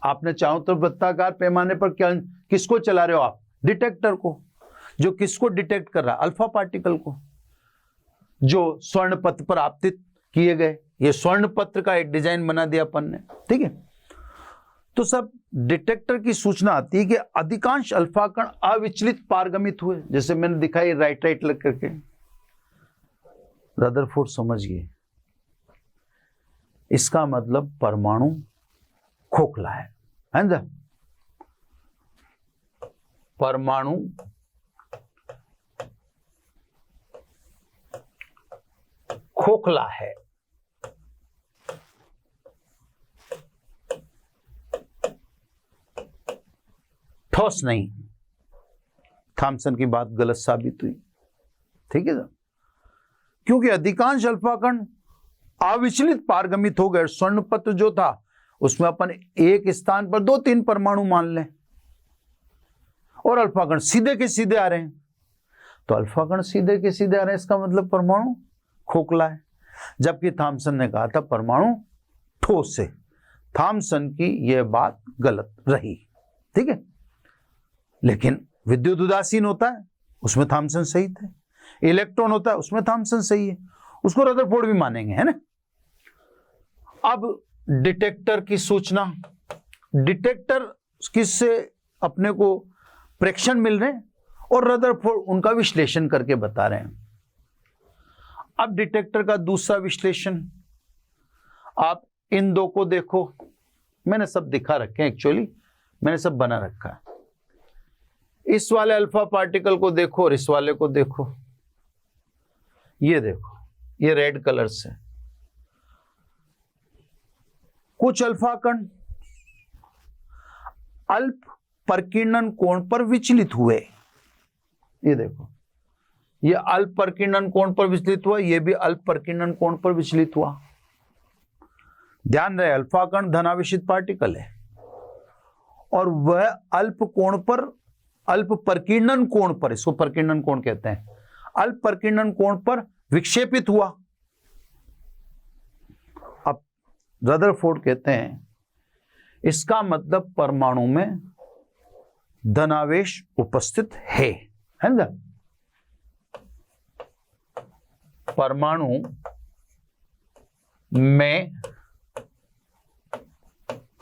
आपने चाहो तो वृत्ताकार पैमाने पर क्या किसको चला रहे हो आप? डिटेक्टर को, जो किसको डिटेक्ट कर रहा है? अल्फा पार्टिकल को, जो स्वर्ण पत्र पर आपतित किए गए। ये स्वर्ण पत्र का एक डिजाइन बना दिया अपन ने, ठीक है। तो सब डिटेक्टर की सूचना आती है कि अधिकांश अल्फा कण अविचलित पारगमित हुए, जैसे मैंने दिखाई राइट राइट लग करके। रदरफोर्ड समझ गए, इसका मतलब परमाणु खोखला है ना? परमाणु खोखला है। ठोस नहीं। थॉमसन की बात गलत साबित हुई, ठीक है ना? क्योंकि अधिकांश अल्फा कण अविचलित पारगमित हो गए। स्वर्ण पत्र जो था उसमें अपन एक स्थान पर 2-3 परमाणु मान लें, और अल्फा कण सीधे के सीधे आ रहे हैं। तो अल्फा कण सीधे के सीधे आ रहे हैं, इसका मतलब परमाणु खोखला है। जबकि थॉमसन ने कहा था परमाणु ठोस है। थॉमसन की यह बात गलत रही, ठीक है। लेकिन विद्युत उदासीन होता है, उसमें थॉमसन सही थे। इलेक्ट्रॉन होता है, उसमें थॉमसन सही है। उसको रदरफोर्ड भी मानेंगे, है ना। अब डिटेक्टर की सूचना, डिटेक्टर किससे अपने को प्रेक्षण मिल रहे हैं, और रदरफोर्ड उनका विश्लेषण करके बता रहे हैं। अब डिटेक्टर का दूसरा विश्लेषण, आप इन दो को देखो, मैंने सब दिखा रखे हैं, एक्चुअली मैंने सब बना रखा है। इस वाले अल्फा पार्टिकल को देखो और इस वाले को देखो। ये देखो, ये रेड कलर से कुछ अल्फा कण अल्प प्रकीर्णन कोण पर विचलित हुए। ये देखो, ये अल्प प्रकीर्णन कोण पर विचलित हुआ, ये भी अल्प प्रकीर्णन कोण पर विचलित हुआ। ध्यान रहे, अल्फा कण धनावेशित पार्टिकल है और वह अल्प कोण पर, अल्प प्रकीर्णन कोण पर, इसको प्रकीर्णन कोण कहते हैं, अल्प प्रकीर्णन कोण पर विक्षेपित हुआ। अब रदरफोर्ड कहते हैं इसका मतलब परमाणु में धनावेश उपस्थित है ना। परमाणु में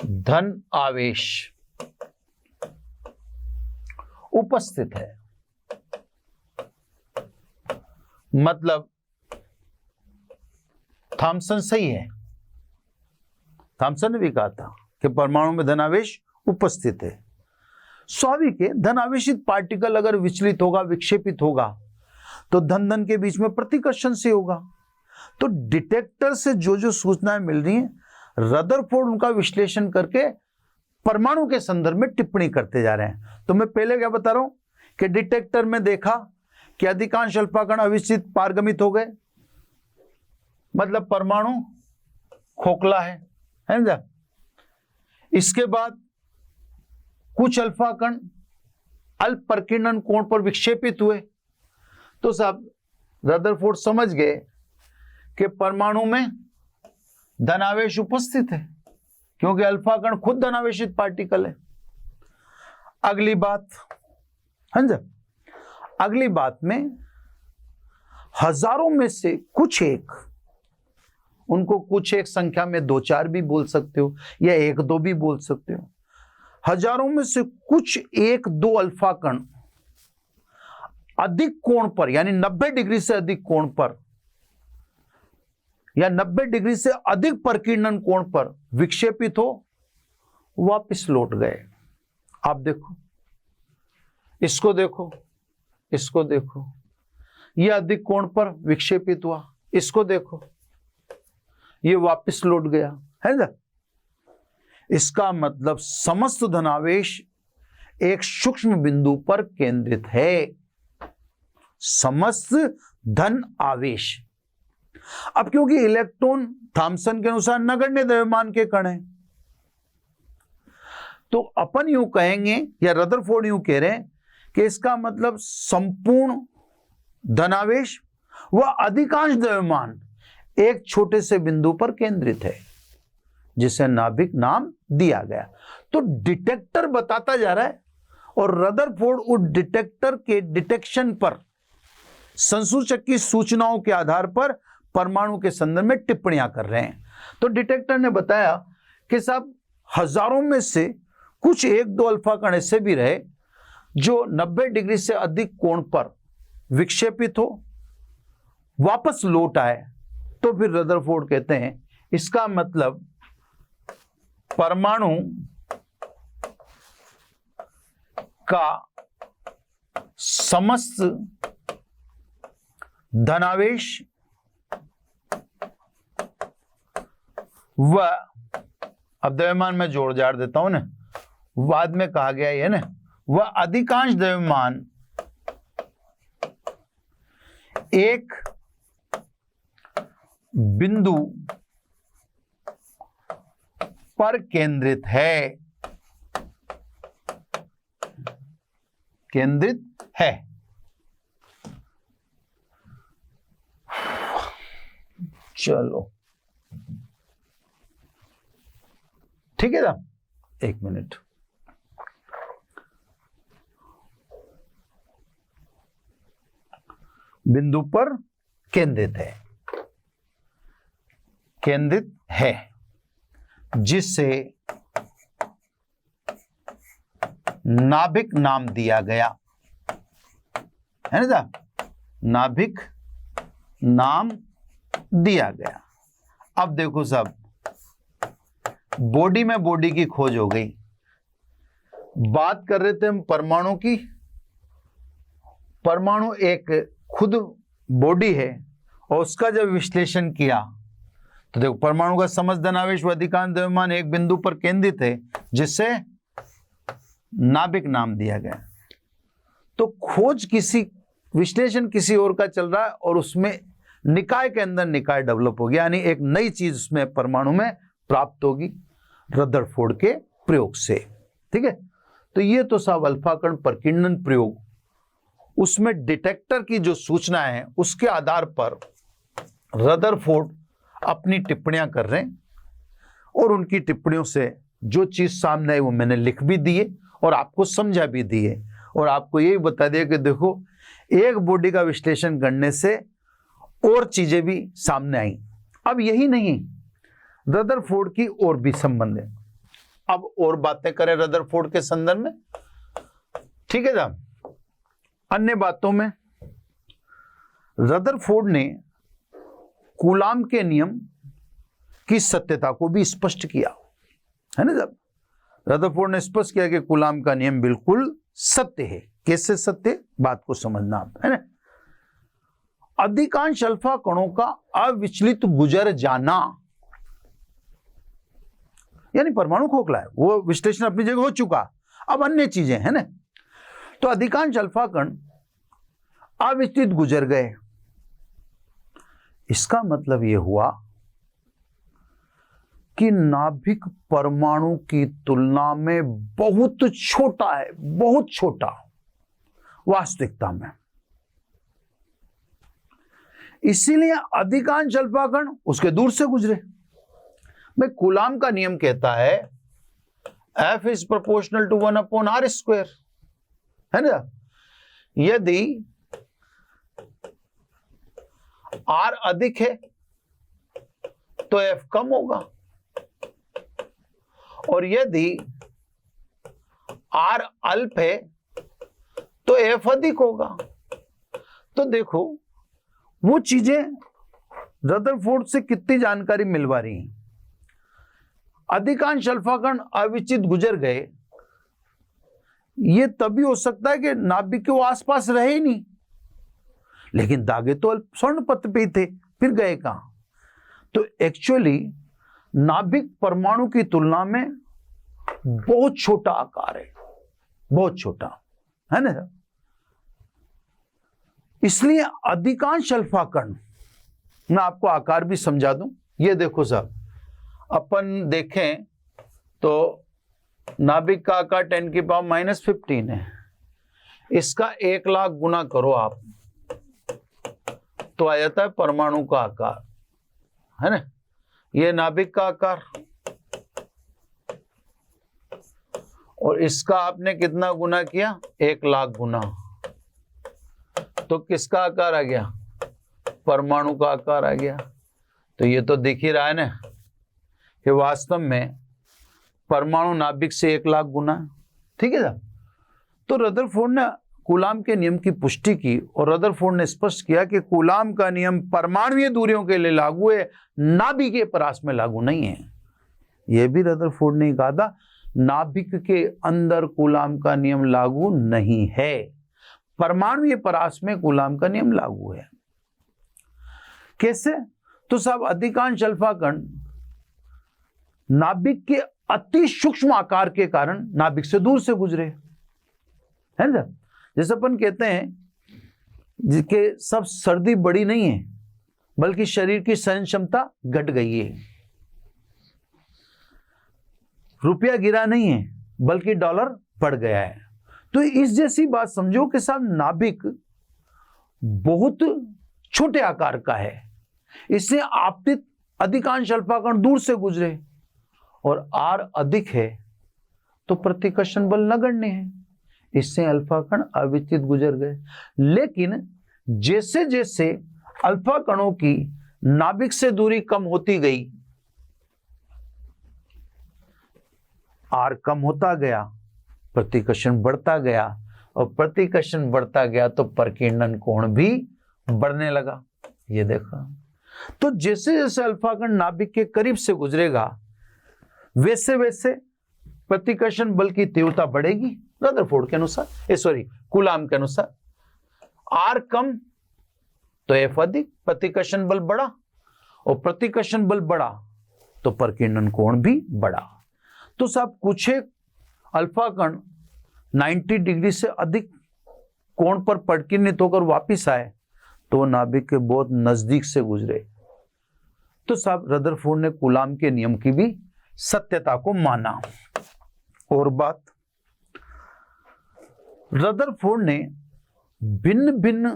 धन आवेश उपस्थित है। मतलब थॉमसन सही है। थॉमसन ने भी कहा था कि परमाणु में धनावेश उपस्थित है। स्वाभाविक है, धनावेशित पार्टिकल अगर विचलित होगा, विक्षेपित होगा, तो धन धन के बीच में प्रतिकर्षण से होगा। तो डिटेक्टर से जो जो सूचनाएं मिल रही हैं, रदरफोर्ड उनका विश्लेषण करके परमाणु के संदर्भ में टिप्पणी करते जा रहे हैं। तो मैं पहले क्या बता रहा हूं कि डिटेक्टर में देखा कि अधिकांश अल्फा कण अविचलित पारगमित हो गए, मतलब परमाणु खोखला है ना। इसके बाद कुछ अल्फा कण अल्प प्रकीर्णन कोण पर विक्षेपित हुए। तो साहब रदरफोर्ड समझ गए कि परमाणु में धनावेश उपस्थित है, क्योंकि अल्फा कण खुद धनावेशित पार्टिकल है। अगली बात, समझे, अगली बात में हजारों में से कुछ एक, उनको कुछ एक संख्या में 2-4 भी बोल सकते हो या 1-2 भी बोल सकते हो। हजारों में से कुछ 1-2 अल्फा कण अधिक कोण पर, यानी 90 डिग्री से अधिक कोण पर या 90 डिग्री से अधिक प्रकीर्णन कोण पर विक्षेपित हो, वापस लौट गए। आप देखो, इसको देखो, इसको देखो, यह अधिक कोण पर विक्षेपित हुआ, इसको देखो, ये वापस लौट गया, है ना। इसका मतलब समस्त धनावेश एक सूक्ष्म बिंदु पर केंद्रित है। समस्त धन आवेश। अब क्योंकि इलेक्ट्रॉन थॉमसन के अनुसार नगण्य द्रव्यमान के कण हैं, तो अपन यूं कहेंगे या रदरफोर्ड यूं कह रहे हैं कि इसका मतलब संपूर्ण धनावेश व अधिकांश द्रव्यमान एक छोटे से बिंदु पर केंद्रित है, जिसे नाभिक नाम दिया गया। तो डिटेक्टर बताता जा रहा है और रदरफोर्ड उस डिटेक्टर के डिटेक्शन पर संसूचक की सूचनाओं के आधार पर परमाणु के संदर्भ में टिप्पणियां कर रहे हैं। तो डिटेक्टर ने बताया कि साहब हजारों में से कुछ 1-2 अल्फा कण ऐसे भी रहे जो 90 डिग्री से अधिक कोण पर विक्षेपित हो, वापस लौट आए। तो फिर रदरफोर्ड कहते हैं इसका मतलब परमाणु का समस्त धनावेश व, अब द्रव्यमान में जोड़ जाड़ देता हूं ना, बाद में कहा गया है ना, वह अधिकांश द्रव्यमान एक बिंदु पर केंद्रित है, केंद्रित है। चलो ठीक है ना, एक मिनट। बिंदु पर केंद्रित है, केंद्रित है, जिससे नाभिक नाम दिया गया है ना, नाभिक नाम दिया गया। अब देखो साहब, बॉडी में बॉडी की खोज हो गई। बात कर रहे थे हम परमाणु की। परमाणु एक खुद बॉडी है और उसका जब विश्लेषण किया तो देखो परमाणु का समस्त धनावेश व अधिकांश द्रव्यमान एक बिंदु पर केंद्रित है, जिससे नाभिक नाम दिया गया। तो खोज किसी, विश्लेषण किसी और का चल रहा है और उसमें निकाय के अंदर निकाय डेवलप हो गया, यानी एक नई चीज उसमें परमाणु में प्राप्त होगी रदरफोर्ड के प्रयोग से। ठीक है, तो ये तो साहब अल्फा कण प्रकीर्णन प्रयोग, उसमें डिटेक्टर की जो सूचनाएं हैं उसके आधार पर रदरफोर्ड अपनी टिप्पणियां कर रहे हैं और उनकी टिप्पणियों से जो चीज सामने आई वो मैंने लिख भी दिए और आपको समझा भी दिए और आपको यही बता दिया कि देखो एक बॉडी का विश्लेषण करने से और चीजें भी सामने आई। अब यही नहीं, रदरफोर्ड की और भी संबंध है। अब और बातें करें रदरफोर्ड के संदर्भ में। ठीक है साहब, अन्य बातों में रदरफोर्ड ने कूलाम के नियम की सत्यता को भी स्पष्ट किया है ना साहब। रदरफोर्ड ने स्पष्ट किया कि कूलाम का नियम बिल्कुल सत्य है। कैसे सत्य, बात को समझना आप, है ना। अधिकांश अल्फा कणों का अविचलित गुजर जाना, यानी परमाणु खोखला है, वो विश्लेषण अपनी जगह हो चुका, अब अन्य चीजें है ना। तो अधिकांश अल्फा कण अविचलित गुजर गए। इसका मतलब यह हुआ कि नाभिक परमाणु की तुलना में बहुत छोटा है, बहुत छोटा वास्तविकता में। इसीलिए अधिकांश अल्फा कण उसके दूर से गुजरे। भाई कूलाम का नियम कहता है F is proportional to 1/r², है ना। यदि R अधिक है तो F कम होगा और यदि R अल्प है तो F अधिक होगा। तो देखो वो चीजें रदरफोर्ड से कितनी जानकारी मिलवा रही हैं। अधिकांश अल्फा कण अविचलित गुजर गए, ये तभी हो सकता है कि नाभिक के वो आसपास रहे ही नहीं, लेकिन दागे तो स्वर्ण पत्र पे ही थे, फिर गए कहां। तो एक्चुअली नाभिक परमाणु की तुलना में बहुत छोटा आकार है, बहुत छोटा है ना। इसलिए अधिकांश अल्फा कण, मैं आपको आकार भी समझा दूं, ये देखो साहब, अपन देखें तो नाभिक का आकार 10⁻⁻15 है, इसका 1,00,000 गुना करो आप तो आ जाता है परमाणु का आकार, है ना। ये नाभिक का आकार, और इसका आपने कितना गुना किया, 1,00,000 गुना, तो किसका आकार आ गया, परमाणु का आकार आ गया। तो ये तो दिख ही रहा है ना कि वास्तव में परमाणु नाभिक से 1,00,000 गुना, ठीक है साहब। तो रदरफोर्ड ने कूलाम के नियम की पुष्टि की और रदरफोर्ड ने स्पष्ट किया कि कूलाम का नियम परमाणुीय दूरियों के लिए लागू है, नाभिकीय परास में लागू नहीं है। यह भी रदरफोर्ड ने कहा था, नाभिक के अंदर कूलाम का नियम लागू नहीं है, परमाणुीय परास में कूलाम का नियम लागू है। कैसे? तो साहब अधिकांश अल्फा कण नाभिक के अति सूक्ष्म आकार के कारण नाभिक से दूर से गुजरे, है ना। जैसे अपन कहते हैं जिसके सब सर्दी बढ़ी नहीं है बल्कि शरीर की सहन क्षमता घट गई है, रुपया गिरा नहीं है बल्कि डॉलर बढ़ गया है। तो इस जैसी बात समझो कि साहब नाभिक बहुत छोटे आकार का है, इससे आपतित अधिकांश अल्फा कण दूर से गुजरे, और आर अधिक है तो प्रतिकर्षण बल नगण्य है, इससे अल्फा कण अविचलित गुजर गए। लेकिन जैसे जैसे अल्फा कणों की नाभिक से दूरी कम होती गई, आर कम होता गया, प्रतिकर्षण बढ़ता गया, और प्रतिकर्षण बढ़ता गया तो प्रकीर्णन कोण भी बढ़ने लगा। ये देखा, तो जैसे जैसे अल्फा कण नाभिक के करीब से गुजरेगा वैसे वैसे प्रतिकर्षण बल की तीव्रता बढ़ेगी रदरफोर्ड के अनुसार, कूलाम के अनुसार। आर कम तो एफ अधिक, प्रतिकर्षण बल बढ़ा, और प्रतिकर्षण बल बढ़ा तो प्रकीर्णन कोण भी बढ़ा। तो साहब कुछ एक अल्फा कण 90 डिग्री से अधिक कोण पर प्रकीर्णित होकर वापिस आए तो नाभिक के बहुत नजदीक से गुजरे। तो साहब रदरफोर्ड ने कूलाम के नियम की भी सत्यता को माना। और बात, रदरफोर्ड ने भिन्न भिन्न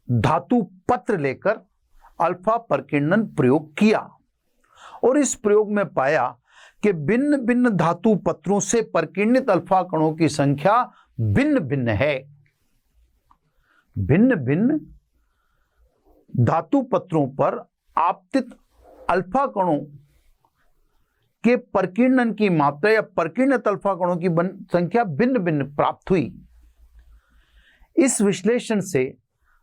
धातु पत्र लेकर अल्फा प्रकीर्णन प्रयोग किया और इस प्रयोग में पाया कि भिन्न भिन्न धातु पत्रों से प्रकीर्णित अल्फा कणों की संख्या भिन्न भिन्न है। भिन्न भिन्न धातु पत्रों पर आपतित अल्फा कणों के प्रकीर्णन की मात्रा या प्रकीर्णित अल्फा कणों की संख्या भिन्न भिन्न प्राप्त हुई। इस विश्लेषण से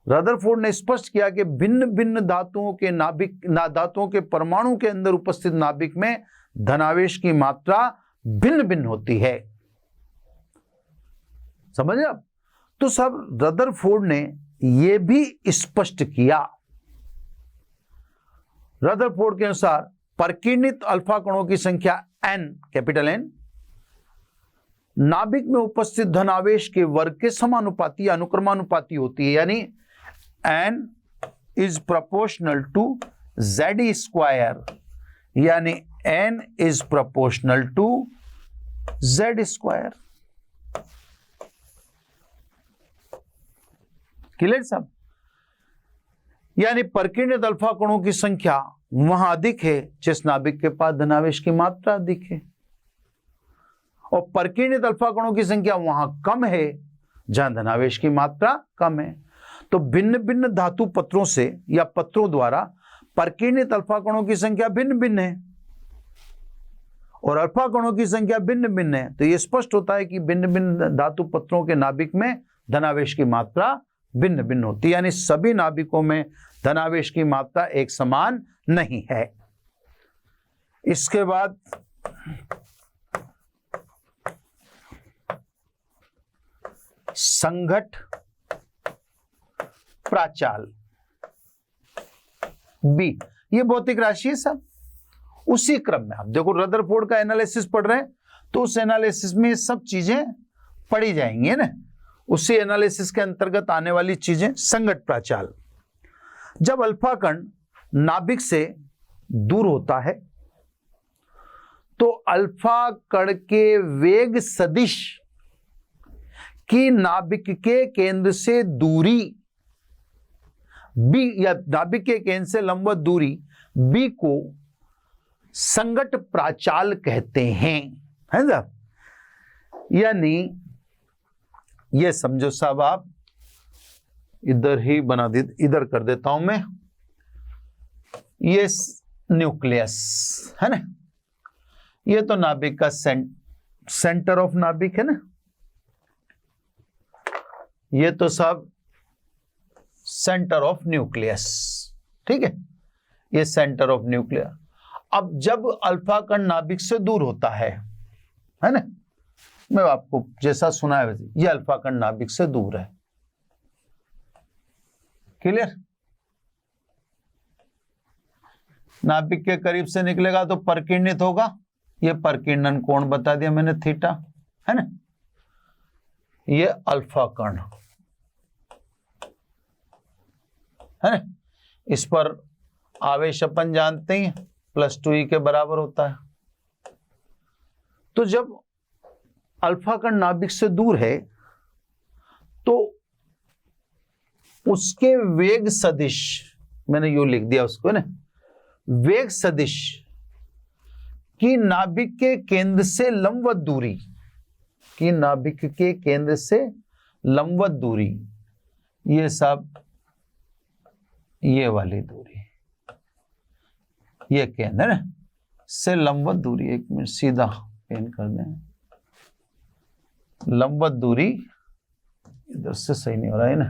रदरफोर्ड ने स्पष्ट किया कि भिन्न भिन्न धातुओं के धातुओं के परमाणु के अंदर उपस्थित नाभिक में धनावेश की मात्रा भिन्न भिन्न होती है। समझे आप? तो सब रदरफोर्ड ने यह भी स्पष्ट किया, रदरफोर्ड के अनुसार प्रकीर्णित अल्फा कणों की संख्या n, कैपिटल N, नाभिक में उपस्थित धनावेश के वर्ग के समानुपाती अनुक्रमानुपाती होती है, यानी n is proportional to z square, यानी n is proportional to z square. Clear साहब? यानी प्रकीर्णित अल्फा कणों की संख्या वहां अधिक है जिस नाभिक के पास धनावेश की मात्रा अधिक है, और प्रकीर्णित अल्फा कणों की संख्या वहां कम है जहां धनावेश की मात्रा कम है। तो भिन्न भिन्न धातु पत्रों से या पत्रों द्वारा प्रकीर्णित अल्फा कणों की संख्या भिन्न भिन्न है और अल्फा कणों की संख्या भिन्न भिन्न है। तो यह स्पष्ट होता है कि भिन्न भिन्न धातु पत्रों के नाभिक में धनावेश की मात्रा भिन्न भिन्न होती है, यानी सभी नाभिकों में धनावेश की मात्रा एक समान नहीं है। इसके बाद संघट प्राचाल बी, ये भौतिक राशि है सब। उसी क्रम में आप देखो रदरफोर्ड का एनालिसिस पढ़ रहे हैं तो उस एनालिसिस में सब चीजें पढ़ी जाएंगी, है ना। उसी एनालिसिस के अंतर्गत आने वाली चीजें। संगत प्राचाल, जब अल्फा कण नाभिक से दूर होता है तो अल्फा कण के वेग सदिश की नाभिक के केंद्र से दूरी बी, या नाभिक के केंद्र से लंबवत दूरी बी को संगत प्राचाल कहते हैं, है ना। यानी ये समझो साहब, आप इधर ही बना दे, इधर कर देता हूं मैं, ये न्यूक्लियस है ना, ये तो नाभिक का सेंटर ऑफ नाभिक है ना, ये तो सब सेंटर ऑफ न्यूक्लियस, ठीक है, ये सेंटर ऑफ न्यूक्लियस। अब जब अल्फा कण नाभिक से दूर होता है ना, मैं आपको जैसा सुना है वैसे, ये अल्फा कण नाभिक से दूर है, क्लियर। नाभिक के करीब से निकलेगा तो परकीर्णित होगा, ये परकीर्णन कोण बता दिया मैंने, थीटा, है ना। ये अल्फा कण है ना, इस पर आवेश अपन जानते हैं +2e के बराबर होता है। तो जब अल्फा कण नाभिक से दूर है तो उसके वेग सदिश, मैंने यू लिख दिया उसको ना, वेग सदिश की नाभिक के केंद्र से लंबवत दूरी, की नाभिक के केंद्र से लंबवत दूरी, ये सब ये वाली दूरी, ये केंद्र से लंबवत दूरी, एक मिनट सीधा पेन कर दें, लंबवत दूरी, इधर से सही नहीं हो रहा है ना,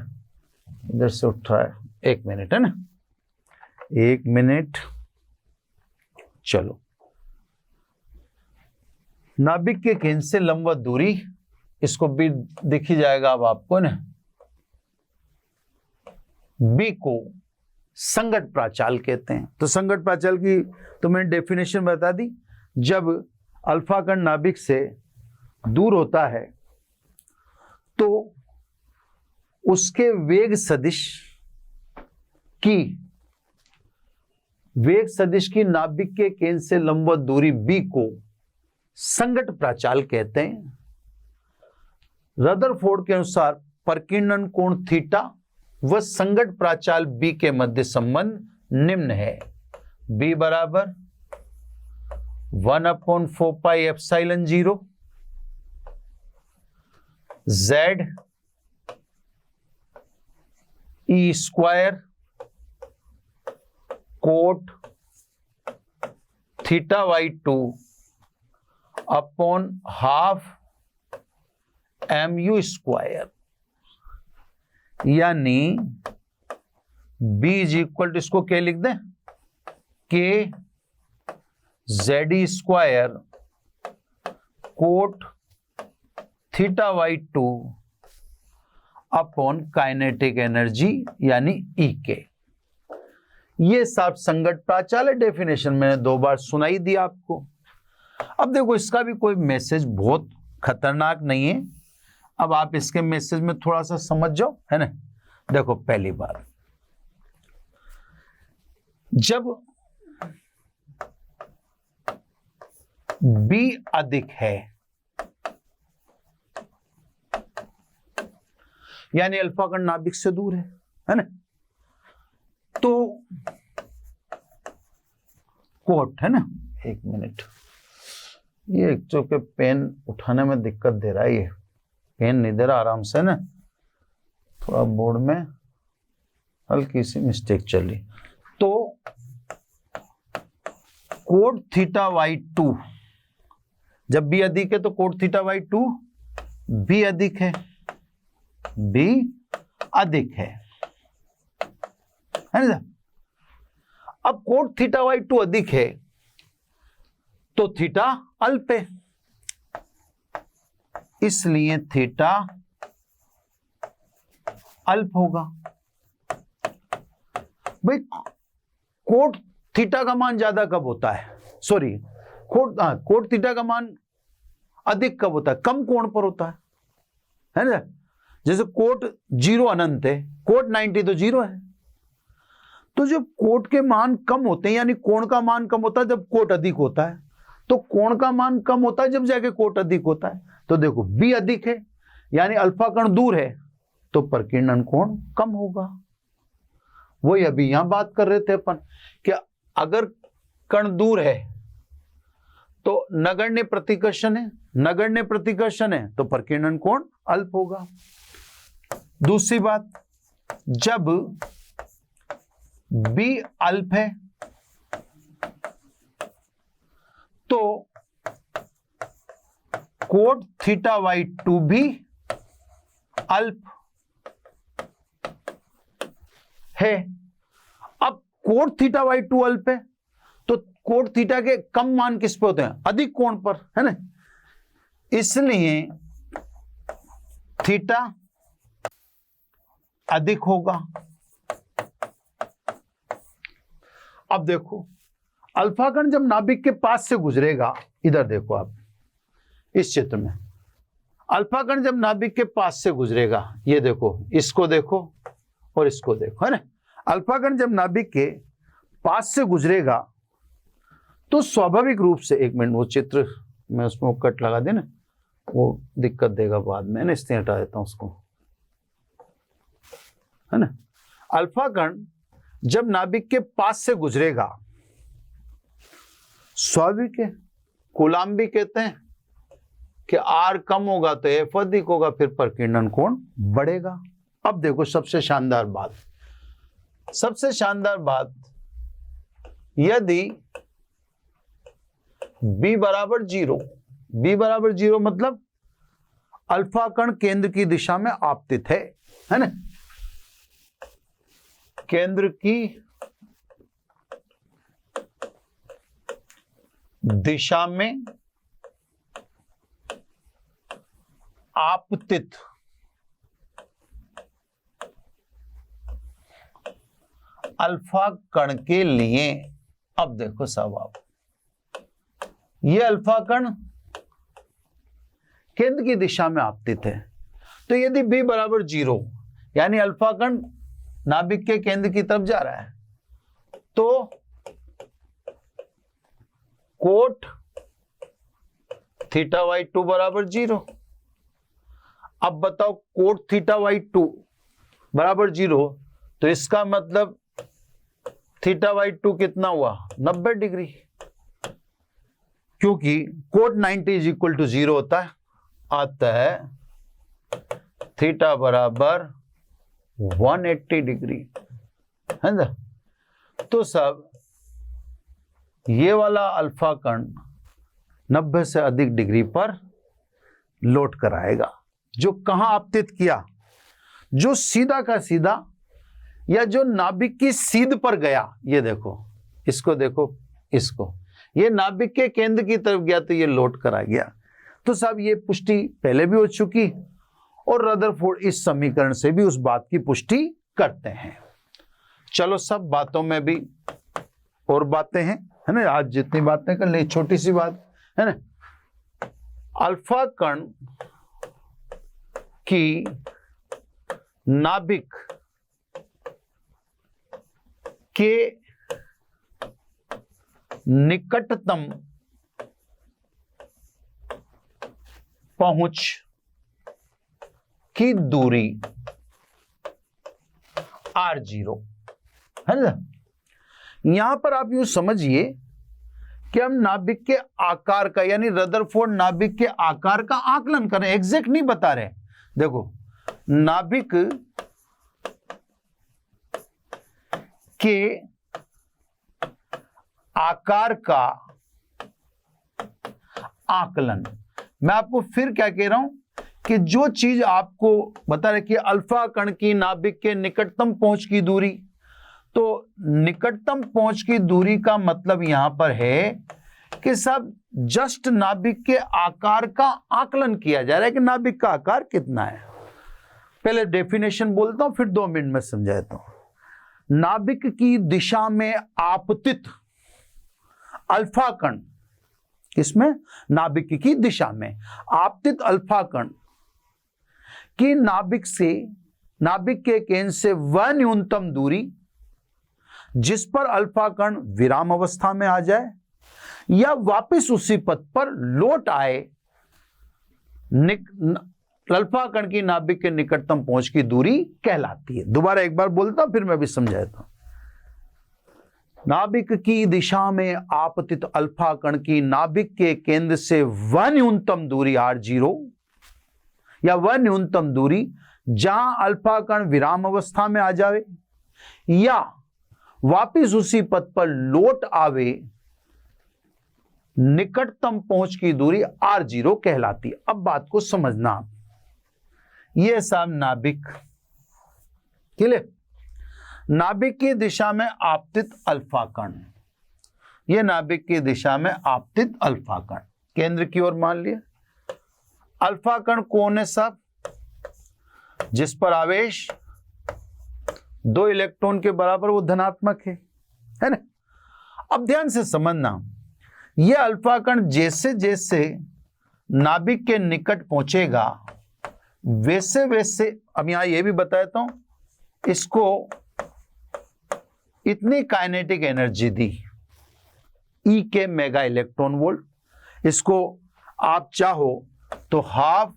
इधर से उठ रहा है, एक मिनट है ना, एक मिनट, चलो। नाभिक के केंद्र से लंबवत दूरी, इसको बी दिख ही जाएगा अब आपको ना, बी को संगत प्राचाल कहते हैं। तो संगत प्राचाल की तो मैंने डेफिनेशन बता दी, जब अल्फा कण नाभिक से दूर होता है तो उसके वेग सदिश की नाभिक के केंद्र से लंबवत दूरी बी को संगत प्राचाल कहते हैं। रदरफोर्ड के अनुसार परकीर्णन कोण थीटा व संगत प्राचाल बी के मध्य संबंध निम्न है, बी बराबर 1/4 pi epsilon 0 Z E square cot θ/2 upon half mu square, यानी B इज इक्वल टू, इसको क्या लिख दें, K ZE square cot θ/2 upon kinetic energy यानी E के। ये सब संगत प्राचाल है, डेफिनेशन मैंने 2 बार सुनाई दी आपको। अब देखो, इसका भी कोई मैसेज बहुत खतरनाक नहीं है, अब आप इसके मैसेज में थोड़ा सा समझ जाओ, है ना। देखो, पहली बात, जब B अधिक है, यानी अल्फा कण नाभिक से दूर है ना, तो कोट है ना, एक मिनट, ये जो के पेन उठाने में दिक्कत दे रहा है, ये पेन नहीं दे रहा आराम से ना, थोड़ा बोर्ड में हल्की सी मिस्टेक चली। तो कोट θ/2, जब B अधिक है तो कोट θ/2 B अधिक है, B अधिक है ना। अब कोट θ/2 अधिक है तो थीटा अल्प है, इसलिए थीटा अल्प होगा। भाई, कोट थीटा का मान ज्यादा कब होता है, सॉरी, कोट थीटा का मान अधिक कब होता है, कम कोण पर होता है, है ना। जैसे कोट 0 अनंत है, कोट 90 तो 0 है। तो जब कोट के मान कम होते हैं, यानी कोण का मान कम होता है जब कोट अधिक होता है, तो कोण का मान कम होता है जब जाके कोट अधिक होता है। तो देखो बी अधिक है, यानी अल्फा कण दूर है, तो प्रकीर्णन कोण कम होगा। वही अभी यहां बात कर रहे थे अपन कि अगर कण दूर है तो नगण्य प्रतिकर्षण है, नगण्य प्रतिकर्षण है तो प्रकीर्णन कोण अल्प होगा। दूसरी बात, जब B अल्प है तो कोट थीटा वाई 2 भी अल्प है। अब कोट थीटा वाई 2 अल्प है तो कोट थीटा के कम मान किस पे होते हैं? अधिक कोण पर, है ना। इसलिए थीटा अधिक होगा। अब देखो अल्फा कण जब नाभिक के पास से गुजरेगा, इधर देखो आप इस चित्र में, अल्फा कण जब नाभिक के पास से गुजरेगा, ये देखो, इसको देखो और इसको देखो, है ना। अल्फा कण जब नाभिक के पास से गुजरेगा तो स्वाभाविक रूप से, एक मिनट वो चित्र मैं उसमें वो कट लगा देना, वो दिक्कत देगा बाद में, इसलिए हटा देता हूं उसको, है ना। अल्फा कण जब नाभिक के पास से गुजरेगा, स्वाभाविक है, कूलाम भी कहते हैं कि आर कम होगा तो एफ अधिक होगा, फिर प्रकीर्णन कोण बढ़ेगा। अब देखो सबसे शानदार बात, सबसे शानदार बात, यदि B बराबर 0, B बराबर 0 मतलब अल्फा कण केंद्र की दिशा में आपतित है ना। केंद्र की दिशा में आपतित, अल्फा कण के लिए, अब देखो साहब आप, ये अल्फा कण केंद्र की दिशा में आपतित है, तो यदि B बराबर 0 यानी अल्फा कण नाभिक के केंद्र की तरफ जा रहा है, तो कोट थीटा वाई 2 बराबर 0। अब बताओ कोट थीटा वाई 2 बराबर 0, तो इसका मतलब थीटा वाई 2 कितना हुआ? 90 डिग्री, क्योंकि कोट 90 इज इक्वल टू 0 होता है, आता है थीटा बराबर 180 डिग्री, है ना। तो सब ये वाला अल्फा कण 90 से अधिक डिग्री पर लौट कर आएगा, जो कहां आपतित किया? जो सीधा का सीधा या जो नाभिक की सीध पर गया, ये देखो, इसको देखो, इसको, ये नाभिक के केंद्र की तरफ गया तो ये लौट कर आ गया। तो साहब ये पुष्टि पहले भी हो चुकी, और रदरफोर्ड इस समीकरण से भी उस बात की पुष्टि करते हैं। चलो सब बातों में भी और बातें हैं, है ना। आज जितनी बातें कर ले, छोटी सी बात है ना, अल्फा कण की नाभिक के निकटतम पहुंच की दूरी r0, है ना। यहां पर आप यूं समझिए कि हम नाभिक के आकार का, यानी रदरफोर्ड नाभिक के आकार का आकलन कर रहे हैं, एग्जैक्ट नहीं बता रहे। देखो नाभिक के आकार का आकलन, मैं आपको फिर क्या कह रहा हूं कि जो चीज आपको बता रहे कि अल्फा कण की नाभिक के निकटतम पहुंच की दूरी, तो निकटतम पहुंच की दूरी का मतलब यहां पर है कि सब जस्ट नाभिक के आकार का आकलन किया जा रहा है कि नाभिक का आकार कितना है। पहले डेफिनेशन बोलता हूं, फिर 2 मिनट में समझाता हूं। नाभिक की दिशा में आपतित अल्फा कण, किसमें? नाभिक की दिशा में आपतित अल्फा कण कि नाभिक के केंद्र से वह न्यूनतम दूरी जिस पर अल्फा कण विराम अवस्था में आ जाए या वापस उसी पथ पर लौट आए, अल्फा कण की नाभिक के निकटतम पहुंच की दूरी कहलाती है। दोबारा एक बार बोलता हूं, फिर मैं भी समझाता हूं। नाभिक की दिशा में आपतित अल्फा कण की नाभिक के केंद्र से वह न्यूनतम दूरी r0 या वह न्यूनतम दूरी जहां अल्फा कण विराम अवस्था में आ जावे या वापिस उसी पथ पर लौट आवे, निकटतम पहुंच की दूरी r0 कहलाती है। अब बात को समझना, यह सब नाभिक, क्लियर? नाभिक की दिशा में आपतित अल्फा कण, यह नाभिक की दिशा में आपतित अल्फा कण केंद्र की ओर मान लिया। अल्फा कण कौन है साहब? जिस पर आवेश 2 इलेक्ट्रॉन के बराबर, वो धनात्मक है ना? अब ध्यान से समझना, यह अल्फा कण जैसे जैसे नाभिक के निकट पहुंचेगा वैसे वैसे, अब यहां यह भी बताता हूं, इसको इतनी काइनेटिक एनर्जी दी E के मेगा इलेक्ट्रॉन वोल्ट, इसको आप चाहो तो half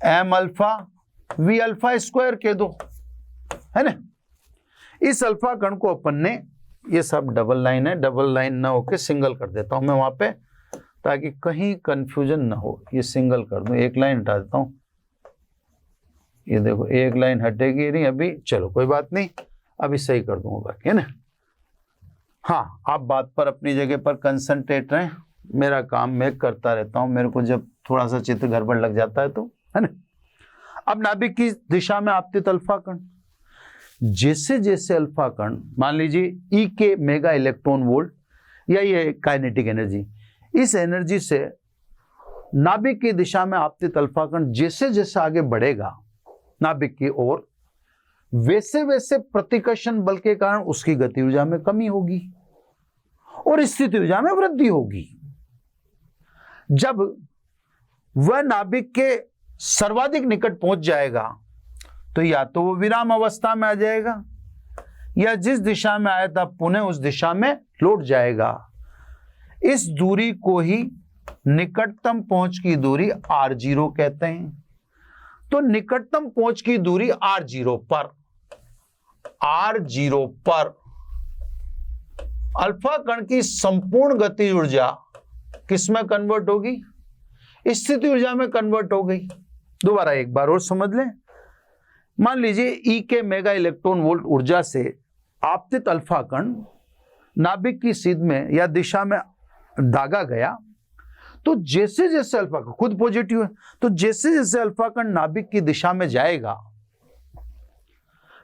m alpha v alpha square कह दो, है ना? इस अल्फा कण को अपन ने, ये सब डबल लाइन है, डबल लाइन ना होके सिंगल कर देता हूं मैं वहां पे, ताकि कहीं कंफ्यूजन ना हो। ये सिंगल कर दूं, एक लाइन हटा देता हूं। ये देखो एक लाइन हटेगी नहीं अभी, चलो कोई बात नहीं, अभी सही कर दूंगा बाकी, है ना? हाँ, आप बात पर अपनी जगह पर कंसंट्रेट रहें, मेरा काम मैं करता रहता हूं, मेरे को जब थोड़ा सा चित्र गड़बड़ लग जाता है तो, है ना? अब नाभिक की दिशा में आपतित अल्फा कण, जैसे जैसे अल्फा कण, मान लीजिए E के मेगा इलेक्ट्रॉन वोल्ट या ये काइनेटिक एनर्जी, इस एनर्जी से नाभिक की दिशा में आपतित अल्फा कण जैसे जैसे आगे बढ़ेगा नाभिक की ओर, वैसे वैसे प्रतिकर्षण बल के कारण उसकी गति ऊर्जा में कमी होगी और स्थिति ऊर्जा में वृद्धि होगी। जब वह नाभिक के सर्वाधिक निकट पहुंच जाएगा तो या तो वो विराम अवस्था में आ जाएगा या जिस दिशा में आया था पुनः उस दिशा में लौट जाएगा। इस दूरी को ही निकटतम पहुंच की दूरी r0 कहते हैं। तो निकटतम पहुंच की दूरी r0 पर अल्फा कण की संपूर्ण गति ऊर्जा किसमें कन्वर्ट होगी? स्थिति ऊर्जा में कन्वर्ट हो गई। दोबारा एक बार और समझ लें, मान लीजिए E के मेगा इलेक्ट्रॉन वोल्ट ऊर्जा से आपतित अल्फा कण नाभिक की सीध में या दिशा में दागा गया, तो जैसे जैसे अल्फा कण खुद पॉजिटिव है, तो जैसे जैसे अल्फा कण नाभिक की दिशा में जाएगा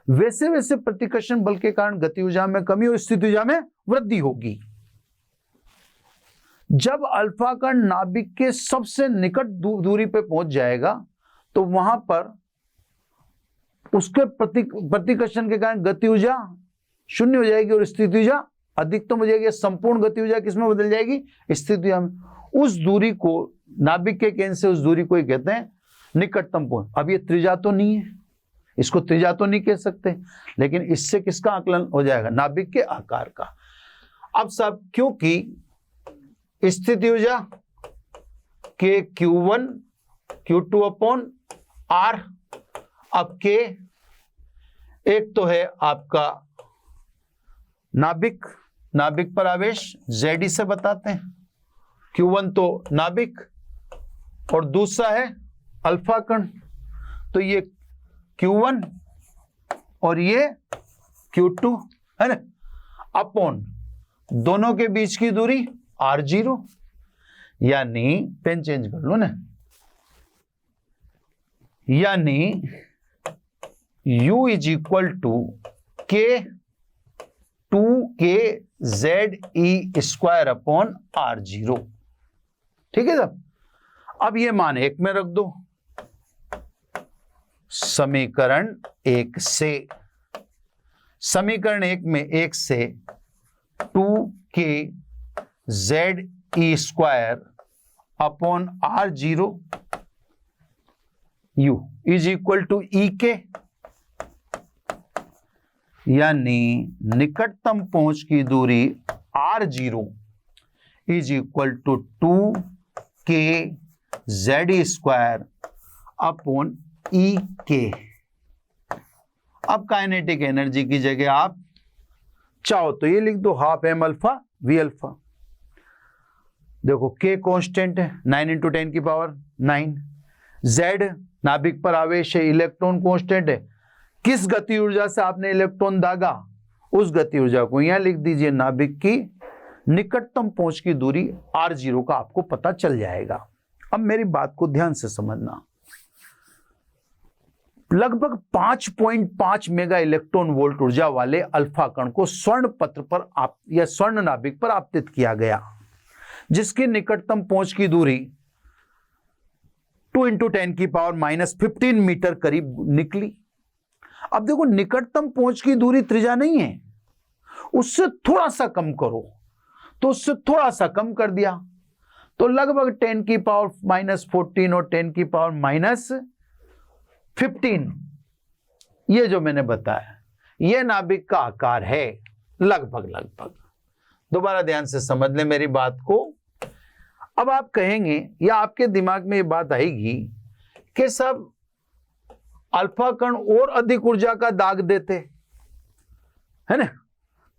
वैसे वैसे प्रतिकर्षण बल के कारण गति ऊर्जा में कमी और स्थिति ऊर्जा में वृद्धि होगी। जब अल्फा कण नाभिक के सबसे निकट दूरी पे पहुंच जाएगा तो वहां पर उसके प्रतिकर्षण के कारण गति ऊर्जा शून्य हो जाएगी और स्थिति ऊर्जा अधिकतम हो जाएगी। संपूर्ण गति ऊर्जा किसमें बदल जाएगी? स्थिति ऊर्जा में। उस दूरी को, नाभिक के केंद्र से उस दूरी को ही कहते हैं निकटतम पहुंच। अब ये त्रिज्या तो नहीं है, इसको त्रिज्या तो नहीं कह सकते, लेकिन इससे किसका आकलन हो जाएगा? नाभिक के आकार का। अब सब, क्योंकि स्थिति ऊर्जा के Q1 Q2 अपॉन R, अब के एक तो है आपका नाभिक, नाभिक पर आवेश Zd से बताते हैं, Q1 तो नाभिक और दूसरा है अल्फा कण, तो ये Q1 और ये Q2 है ना, अपॉन दोनों के बीच की दूरी R0, यानी पेन चेंज कर लो ना, यानी U is equal to K2kZe square upon R0। ठीक है साहब, अब ये मान एक में रख दो समीकरण 1 से, समीकरण 1 में 1 से 2kZe square upon R0 u is equal to E K, यानी निकटतम पहुंच की दूरी r0 is equal to 2k z² अपॉन ई के। अब काइनेटिक एनर्जी की जगह आप चाहो तो ये लिख दो half M alpha V alpha. देखो k कांस्टेंट है 9 इंटू 10 की पावर 9, z नाभिक पर आवेश है, इलेक्ट्रॉन कांस्टेंट है। किस गति ऊर्जा से आपने इलेक्ट्रॉन दागा, उस गति ऊर्जा को यहां लिख दीजिए। नाभिक की निकटतम पहुंच की दूरी r0 का आपको पता चल जाएगा। अब मेरी बात को ध्यान से समझना, लगभग 5.5 मेगा इलेक्ट्रॉन वोल्ट ऊर्जा वाले अल्फा कण को स्वर्ण पत्र पर या स्वर्ण नाभिक पर आपतित किया गया, जिसकी निकटतम पहुंच की दूरी 2 इंटू 10 की पावर -15 मीटर करीब निकली। अब देखो निकटतम पहुंच की दूरी त्रिज्या नहीं है, उससे थोड़ा सा कम करो, तो उससे थोड़ा सा कम कर दिया तो लगभग 10 की पावर -14 और 10 की पावर -15, ये जो मैंने बताया ये नाभिक का आकार है लगभग। दोबारा ध्यान से समझ ले मेरी बात को। अब आप कहेंगे या आपके दिमाग में ये बात आएगी कि सब अल्फा कण और अधिक ऊर्जा का दाग देते है ना,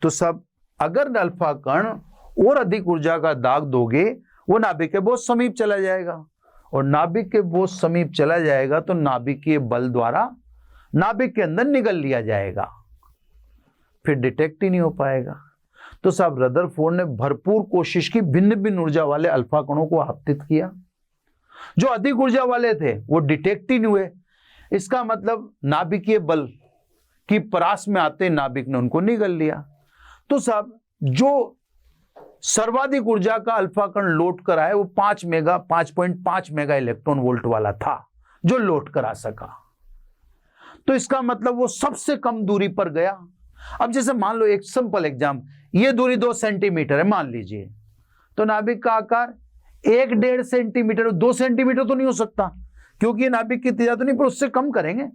तो सब अगर अल्फा कण और अधिक ऊर्जा का दाग दोगे वो नाभिक के बहुत समीप चला जाएगा, और नाभिक के बहुत समीप चला जाएगा तो नाभिकीय बल द्वारा नाभिक के अंदर निगल लिया जाएगा, फिर डिटेक्ट ही नहीं हो पाएगा। तो साहब रदरफोर्ड ने भरपूर कोशिश की, भिन्न भिन्न ऊर्जा वाले अल्फा कणों को आपतित किया, जो अधिक ऊर्जा वाले थे वो डिटेक्ट ही नहीं हुए। इसका मतलब नाभिकीय बल की परास में आते नाभिक ने उनको निगल लिया। तो साहब जो सर्वाधिक ऊर्जा का अल्फा कण लौट कर आए वो 5.5 मेगा इलेक्ट्रॉन वोल्ट वाला था जो लौट कर आ सका। तो इसका मतलब वो सबसे कम दूरी पर गया। अब जैसे मान लो एक सिंपल एग्जाम, ये दूरी 2 सेंटीमीटर है मान लीजिए, तो नाभिक का आकार 1.5 सेंटीमीटर, 2 सेंटीमीटर तो नहीं हो सकता क्योंकि नाभिक की त्रिज्या तो नहीं, पर उससे कम करेंगे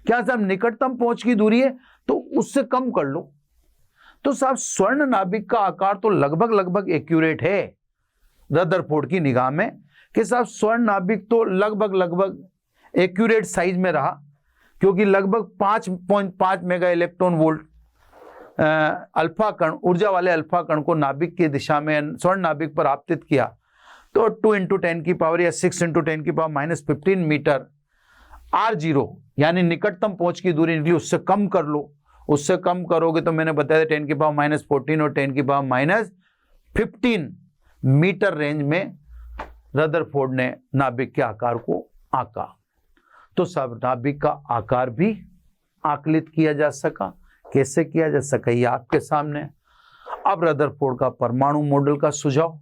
क्या साहब? निकटतम पहुंच की दूरी है तो उससे कम कर लो। तो साहब स्वर्ण नाभिक का आकार तो लगभग एक्यूरेट है रदरफोर्ड की निगाह में कि साहब स्वर्ण नाभिक तो लगभग एक्यूरेट साइज में रहा, क्योंकि लगभग 5.5 मेगा इलेक्ट्रॉन वोल्ट अल्फा कण, ऊर्जा वाले अल्फा कण को नाभिक की दिशा में स्वर्ण नाभिक पर आपतित किया तो 2 इंटू 10 की पावर या 6 इंटू 10 की पावर -15 मीटर r0 यानी निकटतम पहुंच की दूरी निकली, उससे कम कर लो। उससे कम करोगे तो मैंने बताया 10 की पावर -14 और 10 की पावर -15 मीटर रेंज में रदरफोर्ड ने नाभिक के आकार को आंका। तो सब नाभिक का आकार भी आकलित किया जा सका। कैसे किया जा सका ये आपके सामने। अब रदरफोर्ड का परमाणु मॉडल का सुझाव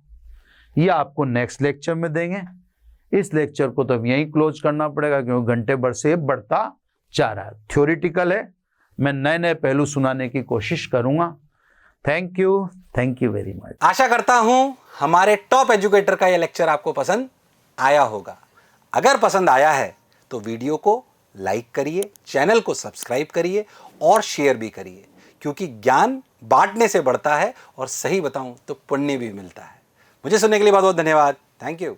ये आपको नेक्स्ट लेक्चर में देंगे। इस लेक्चर को तो अब यहीं क्लोज करना पड़ेगा क्योंकि घंटे भर से बढ़ता जा रहा है। थ्योरेटिकल है, मैं नए नए पहलू सुनाने की कोशिश करूंगा। Thank you very much. आशा करता हूं हमारे टॉप एजुकेटर का यह लेक्चर आपको पसंद आया होगा। अगर पसंद आया है तो वीडियो को लाइक करिए, चैनल को सब्सक्राइब करिए और शेयर भी करिए, क्योंकि ज्ञान बांटने से बढ़ता है और सही बताऊं तो पुण्य भी मिलता है। मुझे सुनने के लिए बहुत बहुत धन्यवाद। Thank you.